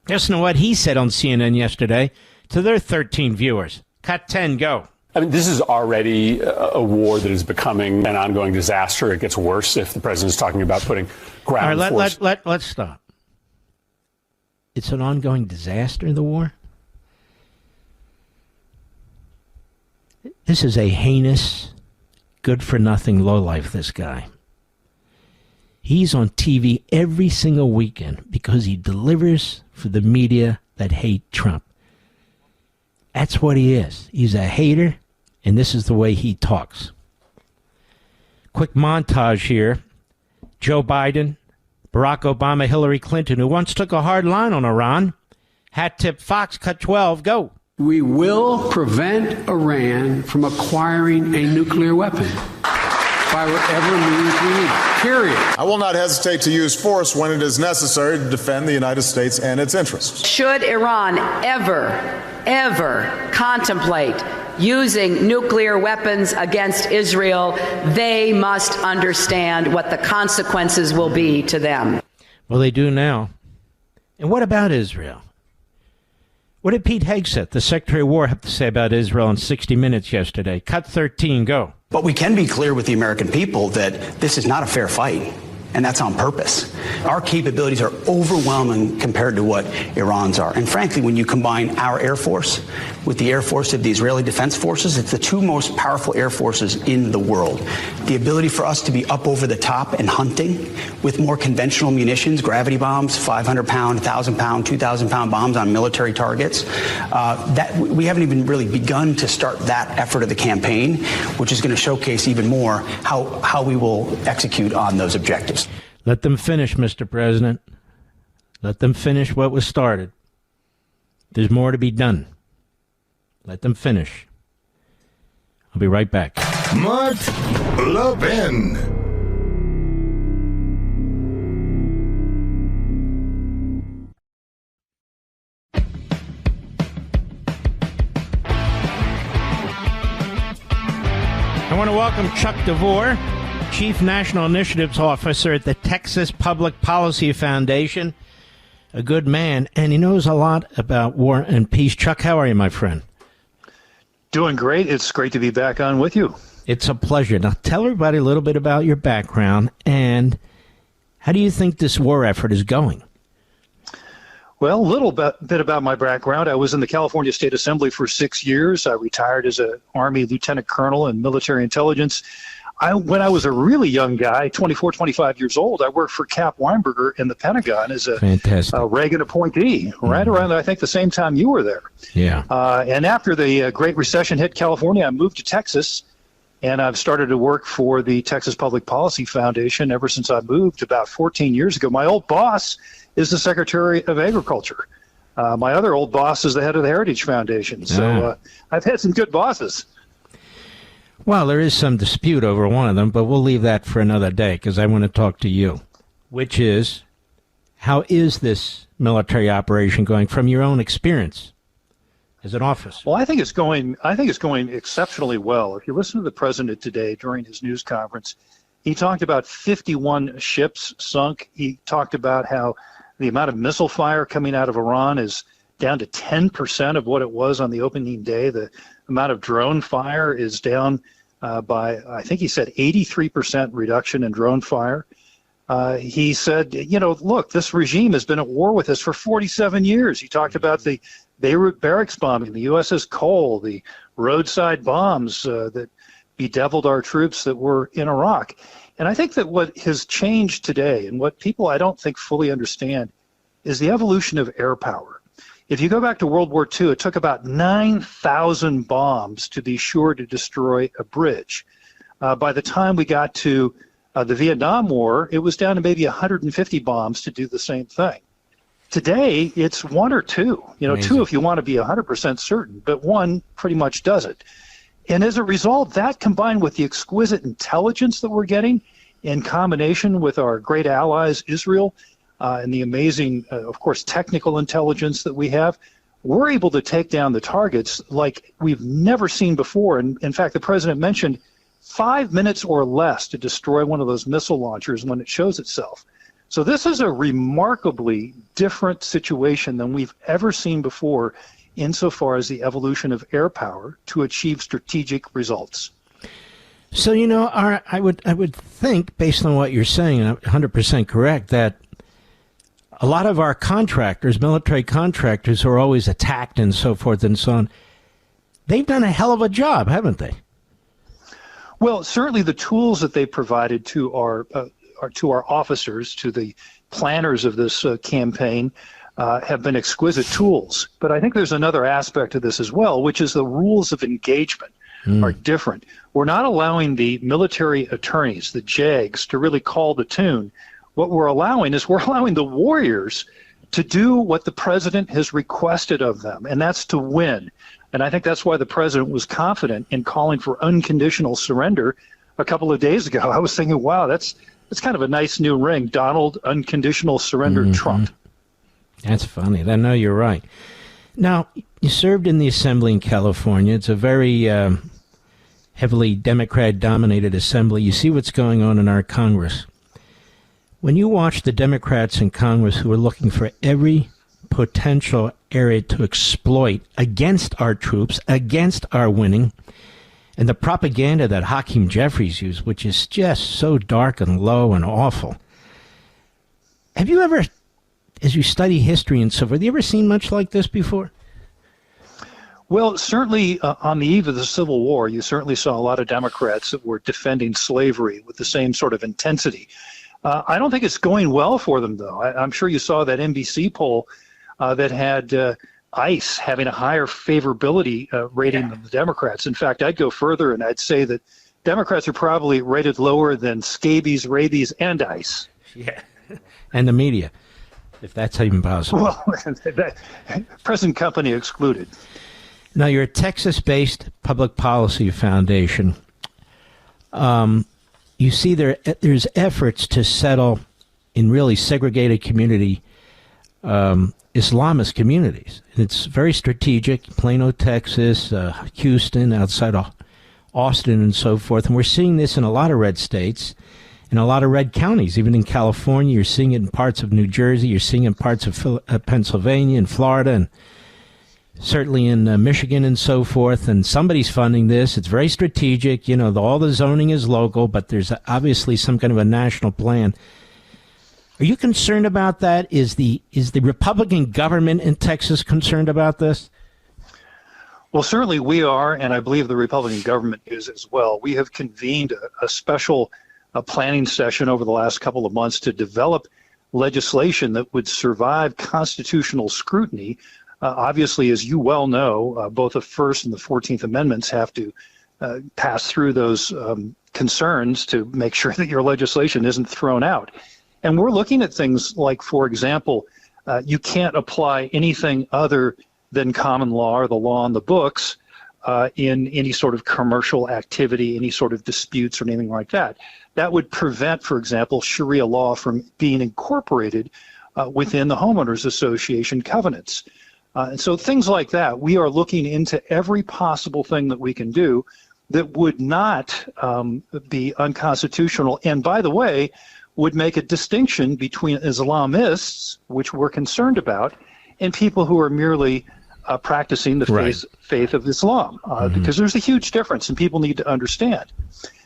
Listen to what he said on CNN yesterday to their 13 viewers. Cut 10, go. I mean, this is already a war that is becoming an ongoing disaster. It gets worse if the president is talking about putting ground force. Let's stop. It's an ongoing disaster, the war? This is a heinous, good-for-nothing lowlife, this guy. He's on TV every single weekend because he delivers for the media that hate Trump. That's what he is. He's a hater, and this is the way he talks. Quick montage here. Joe Biden, Barack Obama, Hillary Clinton, who once took a hard line on Iran. Hat tip Fox, cut 12, go. We will prevent Iran from acquiring a nuclear weapon by whatever means we need, period. I will not hesitate to use force when it is necessary to defend the United States and its interests. Should Iran ever contemplate using nuclear weapons against Israel, they must understand what the consequences will be to them. Well, they do now. And what about Israel? What did Pete Hegseth, the Secretary of War, have to say about Israel in 60 Minutes yesterday? Cut 13, go. But we can be clear with the American people that this is not a fair fight. And that's on purpose. Our capabilities are overwhelming compared to what Iran's are. And frankly, when you combine our Air Force with the Air Force of the Israeli Defense Forces, it's the two most powerful air forces in the world. The ability for us to be up over the top and hunting with more conventional munitions, gravity bombs, 500-pound, 1,000-pound, 2,000-pound bombs on military targets, that we haven't even really begun to start that effort of the campaign, which is going to showcase even more how we will execute on those objectives. Let them finish, Mr. President. Let them finish what was started. There's more to be done. Let them finish. I'll be right back. Mark Levin. I want to welcome Chuck DeVore, Chief National Initiatives Officer at the Texas Public Policy Foundation. A good man, and he knows a lot about war and peace. Chuck, how are you, my friend? Doing great. It's great to be back on with you. It's a pleasure. Now, tell everybody a little bit about your background, and how do you think this war effort is going? Well, a little bit about my background. I was in the California State Assembly for 6 years. I retired as an Army lieutenant colonel in military intelligence. When I was a really young guy, 24, 25 years old, I worked for Cap Weinberger in the Pentagon as a Reagan appointee, right around, I think, the same time you were there. Yeah. And after the Great Recession hit California, I moved to Texas, and I've started to work for the Texas Public Policy Foundation ever since I moved about 14 years ago. My old boss is the Secretary of Agriculture. My other old boss is the head of the Heritage Foundation. So I've had some good bosses. Well, there is some dispute over one of them, but we'll leave that for another day because I want to talk to you, which is, how is this military operation going from your own experience as an officer? Well, I think it's going exceptionally well. If you listen to the president today during his news conference, he talked about 51 ships sunk. He talked about how the amount of missile fire coming out of Iran is down to 10% of what it was on the opening day. The amount of drone fire is down by, I think he said, 83% reduction in drone fire. He said, look, this regime has been at war with us for 47 years. He talked about the Beirut barracks bombing, the USS Cole, the roadside bombs that bedeviled our troops that were in Iraq. And I think that what has changed today, and what people I don't think fully understand, is the evolution of air power. If you go back to World War II, it took about 9,000 bombs to be sure to destroy a bridge. By the time we got to the Vietnam War, it was down to maybe 150 bombs to do the same thing. Today, it's one or two. Two if you want to be 100% certain, but one pretty much does it. And as a result, that combined with the exquisite intelligence that we're getting in combination with our great allies, Israel, and the amazing, of course, technical intelligence that we have, we're able to take down the targets like we've never seen before. And in fact, the president mentioned 5 minutes or less to destroy one of those missile launchers when it shows itself. So this is a remarkably different situation than we've ever seen before insofar as the evolution of air power to achieve strategic results. So, I would think, based on what you're saying, and I'm 100% correct, that a lot of our contractors, military contractors, who are always attacked and so forth and so on, they've done a hell of a job, haven't they? Well, certainly the tools that they provided to our officers, to the planners of this campaign, have been exquisite tools. But I think there's another aspect of this as well, which is the rules of engagement are different. We're not allowing the military attorneys, the JAGs, to really call the tune. What we're allowing the warriors to do what the president has requested of them, and that's to win. And I think that's why the president was confident in calling for unconditional surrender a couple of days ago. I was thinking, wow, that's kind of a nice new ring, Donald Unconditional Surrender Trump. That's funny. I know you're right. Now, you served in the assembly in California. It's a very heavily Democrat-dominated assembly. You see what's going on in our Congress. When you watch the Democrats in Congress who are looking for every potential area to exploit against our troops, against our winning, and the propaganda that Hakeem Jeffries used, which is just so dark and low and awful, Have you ever, as you study history and so forth, have you ever seen much like this before? Well, certainly on the eve of the Civil War, you certainly saw a lot of Democrats that were defending slavery with the same sort of intensity. I don't think it's going well for them, though. I'm sure you saw that NBC poll that had ICE having a higher favorability rating than the Democrats. In fact, I'd go further and I'd say that Democrats are probably rated lower than scabies, rabies, and ICE. Yeah, and the media, if that's even possible. Well, present company excluded. Now, you're a Texas-based public policy foundation. You see there's efforts to settle in really segregated community, Islamist communities. And it's very strategic, Plano, Texas, Houston, outside of Austin and so forth. And we're seeing this in a lot of red states, in a lot of red counties. Even in California, you're seeing it in parts of New Jersey, you're seeing it in parts of Pennsylvania and Florida, and certainly in Michigan and so forth. And somebody's funding this. It's very strategic. You know, all the zoning is local, but there's obviously some kind of a national plan. Are you concerned about that? Is the Republican government in Texas concerned about this? Well, certainly we are, and I believe the Republican government is as well. We have convened a special planning session over the last couple of months to develop legislation that would survive constitutional scrutiny. Obviously, as you well know, both the First and the 14th Amendments have to pass through those concerns to make sure that your legislation isn't thrown out. And we're looking at things like, for example, you can't apply anything other than common law or the law on the books in any sort of commercial activity, any sort of disputes or anything like that. That would prevent, for example, Sharia law from being incorporated within the homeowners association covenants. And so things like that, we are looking into every possible thing that we can do that would not be unconstitutional. And by the way, would make a distinction between Islamists, which we're concerned about, and people who are merely practicing the faith of Islam. Because there's a huge difference, and people need to understand.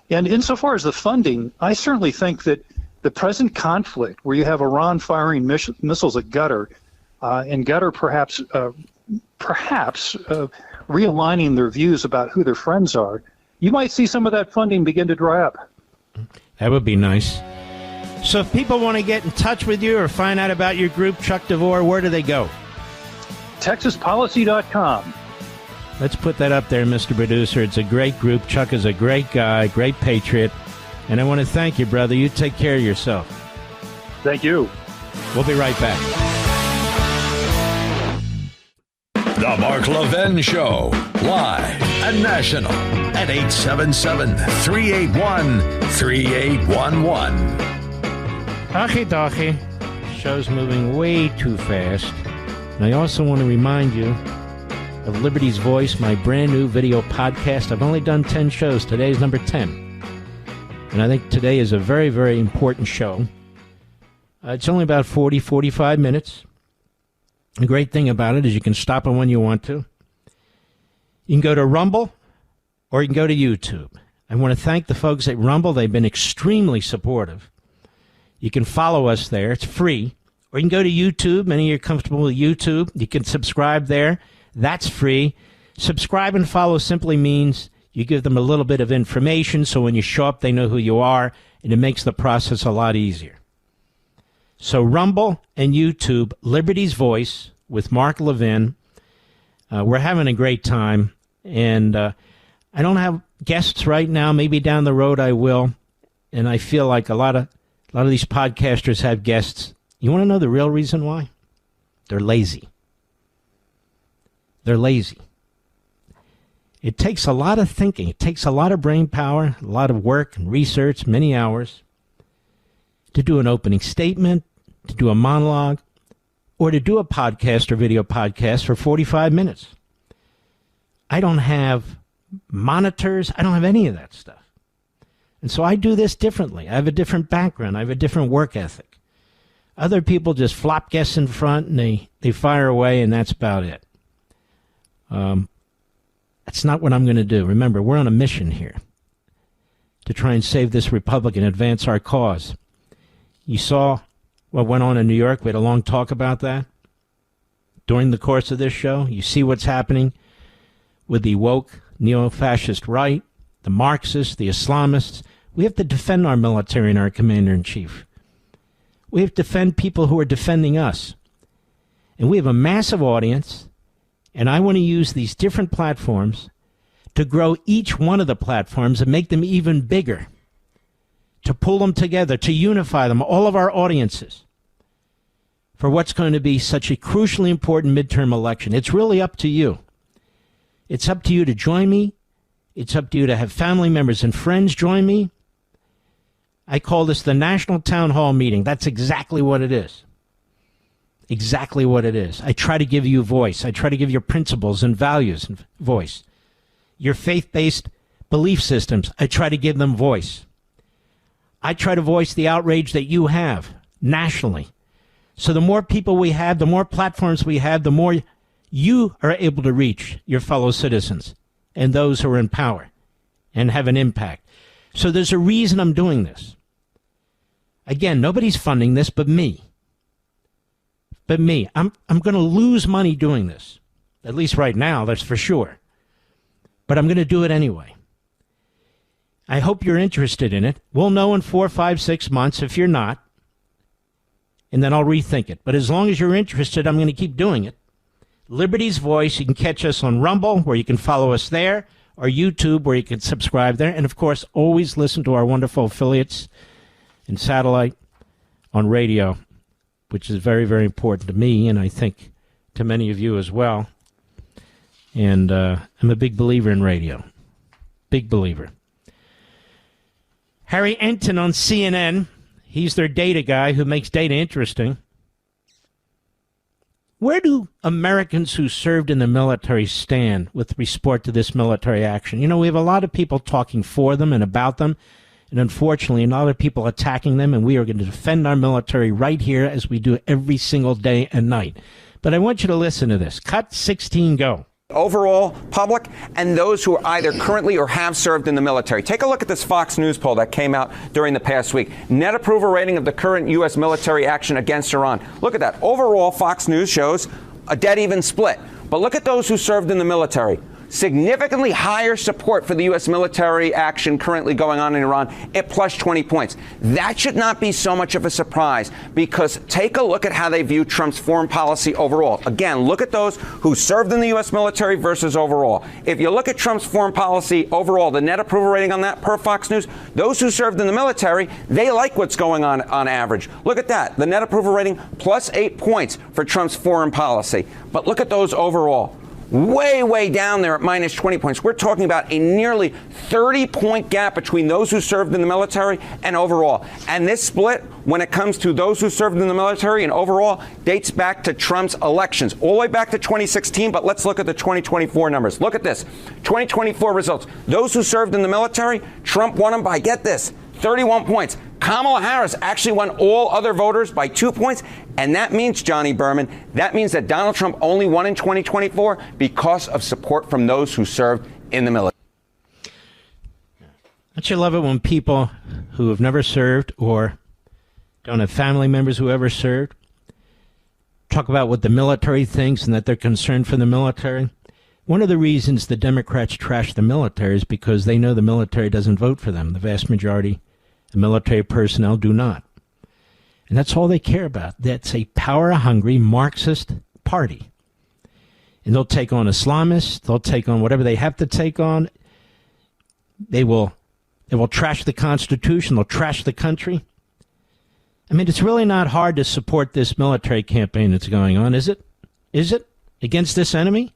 And insofar as the funding, I certainly think that the present conflict, where you have Iran firing missiles at Qatar, and Qatar perhaps realigning their views about who their friends are, you might see some of that funding begin to dry up. That would be nice. So if people want to get in touch with you or find out about your group, Chuck DeVore, where do they go? TexasPolicy.com. Let's put that up there, Mr. Producer. It's a great group. Chuck is a great guy, great patriot. And I want to thank you, brother. You take care of yourself. Thank you. We'll be right back. The Mark Levin Show, live and national at 877-381-3811. Okie dokie. Show's moving way too fast. And I also want to remind you of Liberty's Voice, my brand new video podcast. I've only done 10 shows. Today is number 10. And I think today is a very, very important show. It's only about 40, 45 minutes. The great thing about it is you can stop it when you want to. You can go to Rumble or you can go to YouTube. I want to thank the folks at Rumble. They've been extremely supportive. You can follow us there. It's free. Or you can go to YouTube. Many of you are comfortable with YouTube. You can subscribe there. That's free. Subscribe and follow simply means you give them a little bit of information so when you show up, they know who you are, and it makes the process a lot easier. So Rumble and YouTube, Liberty's Voice with Mark Levin. We're having a great time, and I don't have guests right now. Maybe down the road I will, and I feel like a lot of these podcasters have guests. You want to know the real reason why? They're lazy. They're lazy. It takes a lot of thinking. It takes a lot of brain power, a lot of work and research, many hours to do an opening statement, to do a monologue, or to do a podcast or video podcast for 45 minutes. I don't have monitors. I don't have any of that stuff. And so I do this differently. I have a different background. I have a different work ethic. Other people just flop guests in front and they fire away, and that's about it. That's not what I'm going to do. Remember, we're on a mission here to try and save this republic and advance our cause. You saw what went on in New York. We had a long talk about that during the course of this show. You see what's happening with the woke neo-fascist right, the Marxists, the Islamists. We have to defend our military and our commander-in-chief. We have to defend people who are defending us. And we have a massive audience, and I want to use these different platforms to grow each one of the platforms and make them even bigger, to pull them together, to unify them, all of our audiences, for what's going to be such a crucially important midterm election. It's really up to you. It's up to you to join me. It's up to you to have family members and friends join me. I call this the National Town Hall Meeting. That's exactly what it is. Exactly what it is. I try to give you voice. I try to give your principles and values and voice. Your faith-based belief systems, I try to give them voice. I try to voice the outrage that you have nationally. So the more people we have, the more platforms we have, the more you are able to reach your fellow citizens and those who are in power and have an impact. So there's a reason I'm doing this. Again, nobody's funding this but me. But me. I'm going to lose money doing this. At least right now, that's for sure. But I'm going to do it anyway. I hope you're interested in it. We'll know in 4, 5, 6 months if you're not. And then I'll rethink it. But as long as you're interested, I'm going to keep doing it. Liberty's Voice, you can catch us on Rumble, where you can follow us there, or YouTube, where you can subscribe there. And, of course, always listen to our wonderful affiliates in satellite on radio, which is very, very important to me, and I think to many of you as well. And I'm a big believer in radio. Big believer. Harry Enton on CNN. He's their data guy who makes data interesting. Where do Americans who served in the military stand with respect to this military action? You know, we have a lot of people talking for them and about them, and unfortunately, a lot of people attacking them, and we are going to defend our military right here as we do every single day and night. But I want you to listen to this. Cut 16, go. Overall public and those who are either currently or have served in the military. Take a look at this Fox News poll that came out during the past week. Net approval rating of the current U.S. military action against Iran. Look at that. Overall, Fox News shows a dead even split. But look at those who served in the military. Significantly higher support for the U.S. military action currently going on in Iran at plus 20 points. That should not be so much of a surprise, because take a look at how they view Trump's foreign policy overall. Again, look at those who served in the U.S. military versus overall. If you look at Trump's foreign policy overall, the net approval rating on that per Fox News, those who served in the military, they like what's going on average. Look at that. The net approval rating plus 8 points for Trump's foreign policy. But look at those overall. Way, way down there at minus 20 points. We're talking about a nearly 30-point gap between those who served in the military and overall. And this split, when it comes to those who served in the military and overall, dates back to Trump's elections, all the way back to 2016. But let's look at the 2024 numbers. Look at this. 2024 results. Those who served in the military, Trump won them by, get this, 31 points. Kamala Harris actually won all other voters by 2 points. And that means, Johnny Berman, that means that Donald Trump only won in 2024 because of support from those who served in the military. Don't you love it when people who have never served or don't have family members who ever served talk about what the military thinks and that they're concerned for the military? One of the reasons the Democrats trash the military is because they know the military doesn't vote for them. The vast majority of military personnel do not. And that's all they care about. That's a power-hungry Marxist party. And they'll take on Islamists. They'll take on whatever they have to take on. They will trash the Constitution. They'll trash the country. I mean, it's really not hard to support this military campaign that's going on, is it? Is it? Against this enemy?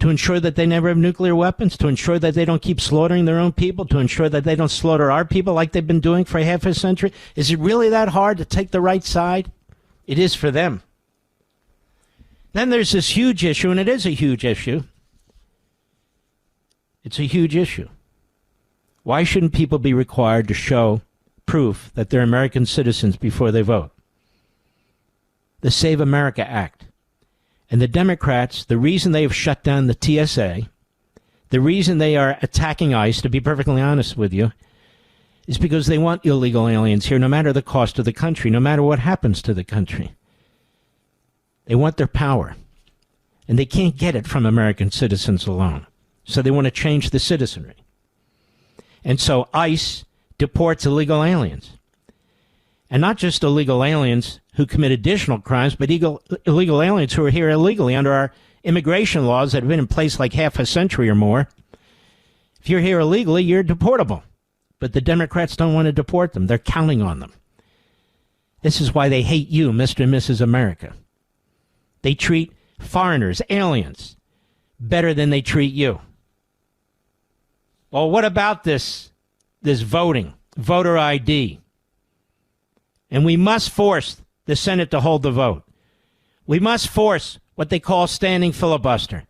To ensure that they never have nuclear weapons, to ensure that they don't keep slaughtering their own people, to ensure that they don't slaughter our people like they've been doing for half a century. Is it really that hard to take the right side? It is for them. Then there's this huge issue, and it is a huge issue. It's a huge issue. Why shouldn't people be required to show proof that they're American citizens before they vote? The Save America Act. And the Democrats, the reason they have shut down the TSA, the reason they are attacking ICE, to be perfectly honest with you, is because they want illegal aliens here, no matter the cost of the country, no matter what happens to the country. They want their power. And they can't get it from American citizens alone. So they want to change the citizenry. And so ICE deports illegal aliens. And not just illegal aliens who commit additional crimes, but illegal aliens who are here illegally under our immigration laws that have been in place like half a century or more. If you're here illegally, you're deportable. But the Democrats don't want to deport them. They're counting on them. This is why they hate you, Mr. and Mrs. America. They treat foreigners, aliens, better than they treat you. Well, what about this voting, voter ID? And we must force the Senate to hold the vote. We must force what they call standing filibuster.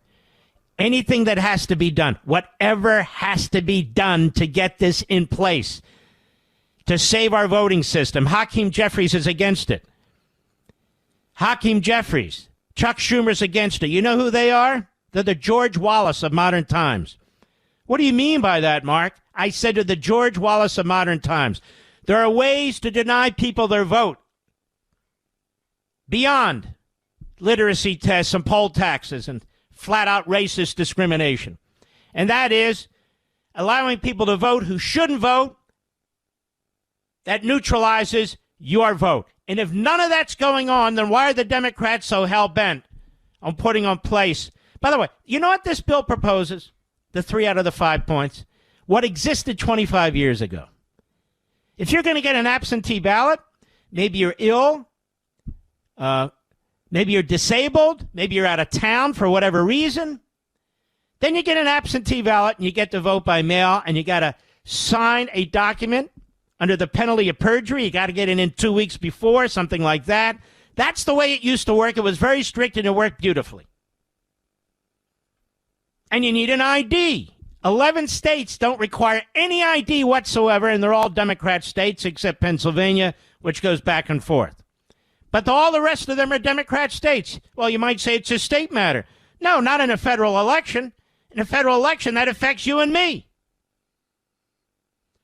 Anything that has to be done, whatever has to be done to get this in place, to save our voting system. Hakeem Jeffries is against it. Hakeem Jeffries. Chuck Schumer's against it. You know who they are? They're the George Wallace of modern times. What do you mean by that, Mark? I said to the George Wallace of modern times. There are ways to deny people their vote beyond literacy tests and poll taxes and flat-out racist discrimination. And that is allowing people to vote who shouldn't vote. That neutralizes your vote. And if none of that's going on, then why are the Democrats so hell-bent on putting in place? By the way, you know what this bill proposes? The 3 out of the 5 points. What existed 25 years ago. If you're going to get an absentee ballot, maybe you're ill, maybe you're disabled, maybe you're out of town for whatever reason, then you get an absentee ballot and you get to vote by mail and you got to sign a document under the penalty of perjury. You got to get it in 2 weeks before, something like that. That's the way it used to work. It was very strict and it worked beautifully. And you need an ID. 11 states don't require any ID whatsoever, and they're all Democrat states except Pennsylvania, which goes back and forth. But all the rest of them are Democrat states. Well, you might say it's a state matter. No, not in a federal election. In a federal election, that affects you and me.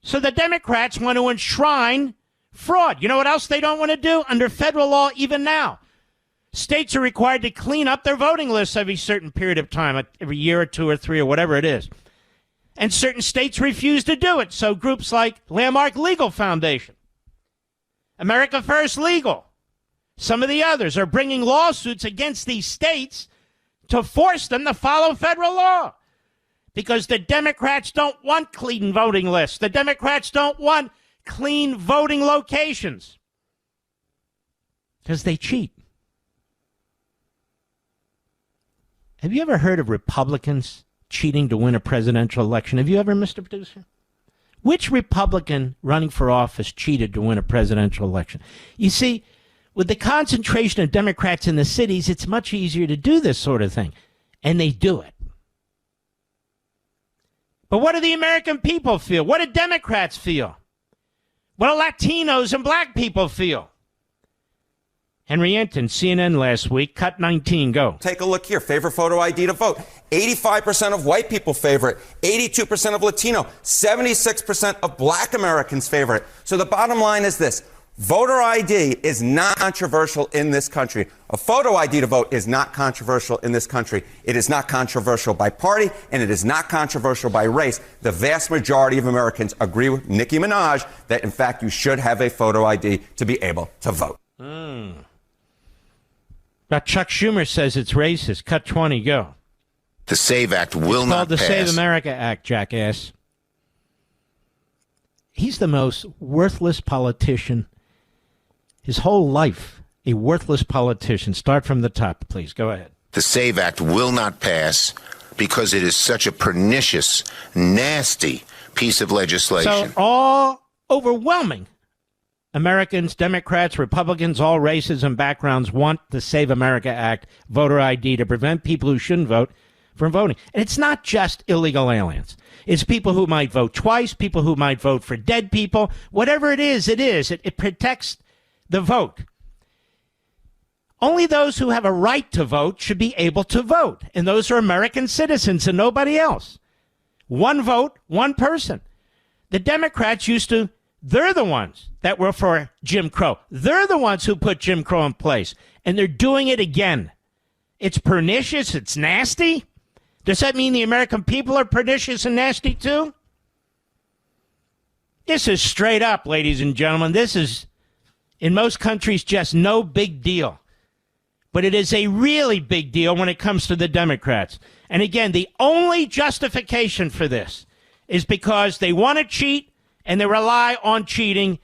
So the Democrats want to enshrine fraud. You know what else they don't want to do? Under federal law, even now, states are required to clean up their voting lists every certain period of time, every year or 2 or 3 or whatever it is. And certain states refuse to do it. So groups like Landmark Legal Foundation, America First Legal, some of the others are bringing lawsuits against these states to force them to follow federal law. Because the Democrats don't want clean voting lists. The Democrats don't want clean voting locations. Because they cheat. Have you ever heard of Republicans cheating to win a presidential election? Have you ever, Mr. Producer? Which Republican running for office cheated to win a presidential election? You see, with the concentration of Democrats in the cities, it's much easier to do this sort of thing. And they do it. But what do the American people feel? What do Democrats feel? What do Latinos and black people feel? Henry Anton, CNN last week, cut 19, go. Take a look here. Favorite photo ID to vote. 85% of white people favor it. 82% of Latino. 76% of black Americans favor it. So the bottom line is this. Voter ID is not controversial in this country. A photo ID to vote is not controversial in this country. It is not controversial by party, and it is not controversial by race. The vast majority of Americans agree with Nicki Minaj that, in fact, you should have a photo ID to be able to vote. But Chuck Schumer says it's racist. Cut 20, go. The SAVE Act will not pass. It's called the Save America Act, jackass. He's the most worthless politician. His whole life, a worthless politician. Start from the top, please. Go ahead. The SAVE Act will not pass because it is such a pernicious, nasty piece of legislation. So all overwhelming Americans, Democrats, Republicans, all races and backgrounds want the Save America Act, voter ID, to prevent people who shouldn't vote from voting. And it's not just illegal aliens. It's people who might vote twice, people who might vote for dead people. Whatever it is, it is. It protects the vote. Only those who have a right to vote should be able to vote. And those are American citizens and nobody else. One vote, one person. The Democrats used to They're the ones that were for Jim Crow. They're the ones who put Jim Crow in place. And they're doing it again. It's pernicious. It's nasty. Does that mean the American people are pernicious and nasty too? This is straight up, ladies and gentlemen. This is, in most countries, just no big deal. But it is a really big deal when it comes to the Democrats. And again, the only justification for this is because they want to cheat and they rely on cheating.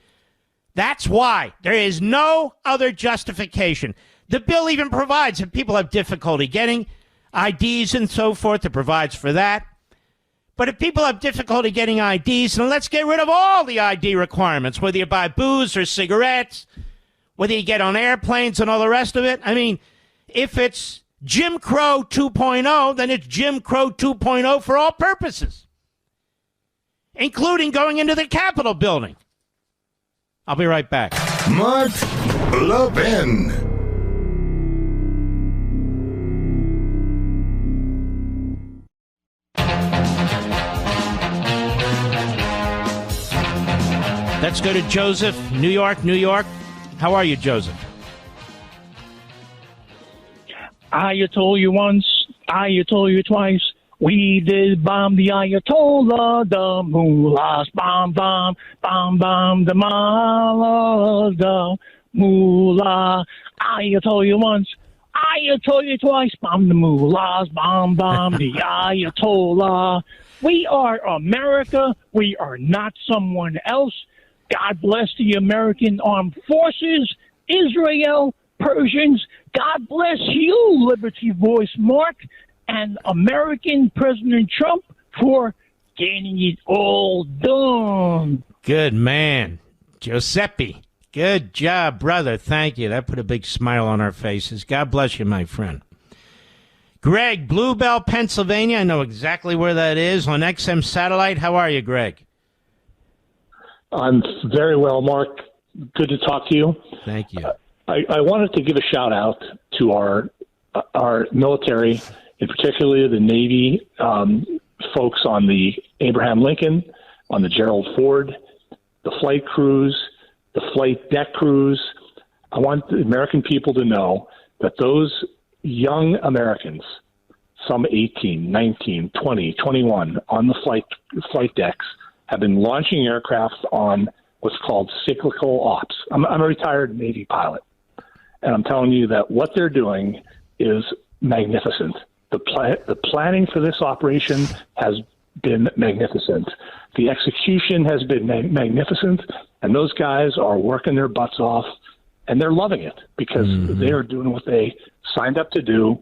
That's why. There is no other justification. The bill even provides, if people have difficulty getting IDs and so forth, it provides for that. But if people have difficulty getting IDs, then let's get rid of all the ID requirements, whether you buy booze or cigarettes, whether you get on airplanes and all the rest of it. I mean, if it's Jim Crow 2.0, then it's Jim Crow 2.0 for all purposes, including going into the Capitol building. I'll be right back. Mark Levin. Let's go to Joseph, New York, New York. How are you, Joseph? I told you once, I told you twice. We did bomb the Ayatollah, the mullahs, bomb, bomb, bomb, bomb, the mullahs, the mullah. I told you once, I told you twice, bomb the mullahs, bomb, bomb, the Ayatollah. We are America. We are not someone else. God bless the American Armed Forces, Israel, Persians. God bless you, Liberty Voice Mark, and American President Trump for getting it all done. Good man. Giuseppe. Good job, brother. Thank you. That put a big smile on our faces. God bless you, my friend. Greg, Bluebell, Pennsylvania. I know exactly where that is on XM Satellite. How are you, Greg? I'm very well, Mark. Good to talk to you. Thank you. I wanted to give a shout out to our military, in particular the Navy folks on the Abraham Lincoln, on the Gerald Ford, the flight crews, the flight deck crews. I want the American people to know that those young Americans, some 18, 19, 20, 21, on the flight decks, have been launching aircraft on what's called cyclical ops. I'm a retired Navy pilot, and I'm telling you that what they're doing is magnificent. The planning for this operation has been magnificent. The execution has been magnificent, and those guys are working their butts off, and they're loving it because they are doing what they signed up to do,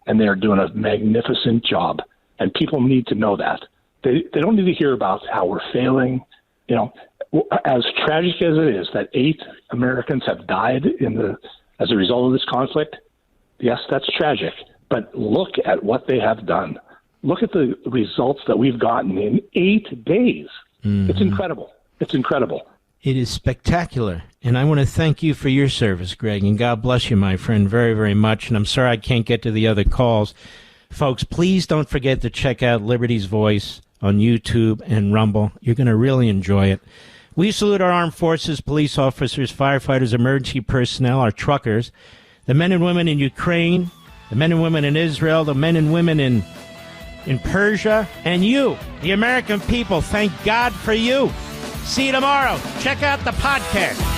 and they are doing a magnificent job, and people need to know that. They don't need to hear about how we're failing. You know, as tragic as it is that 8 Americans have died as a result of this conflict, yes, that's tragic. But look at what they have done. Look at the results that we've gotten in 8 days. It's incredible. It's incredible. It is spectacular. And I want to thank you for your service, Greg. And God bless you, my friend, very, very much. And I'm sorry I can't get to the other calls. Folks, please don't forget to check out Liberty's Voice on YouTube and Rumble. You're going to really enjoy it. We salute our armed forces, police officers, firefighters, emergency personnel, our truckers, the men and women in Ukraine, the men and women in Israel, the men and women in Persia, and you, the American people. Thank God for you. See you tomorrow. Check out the podcast.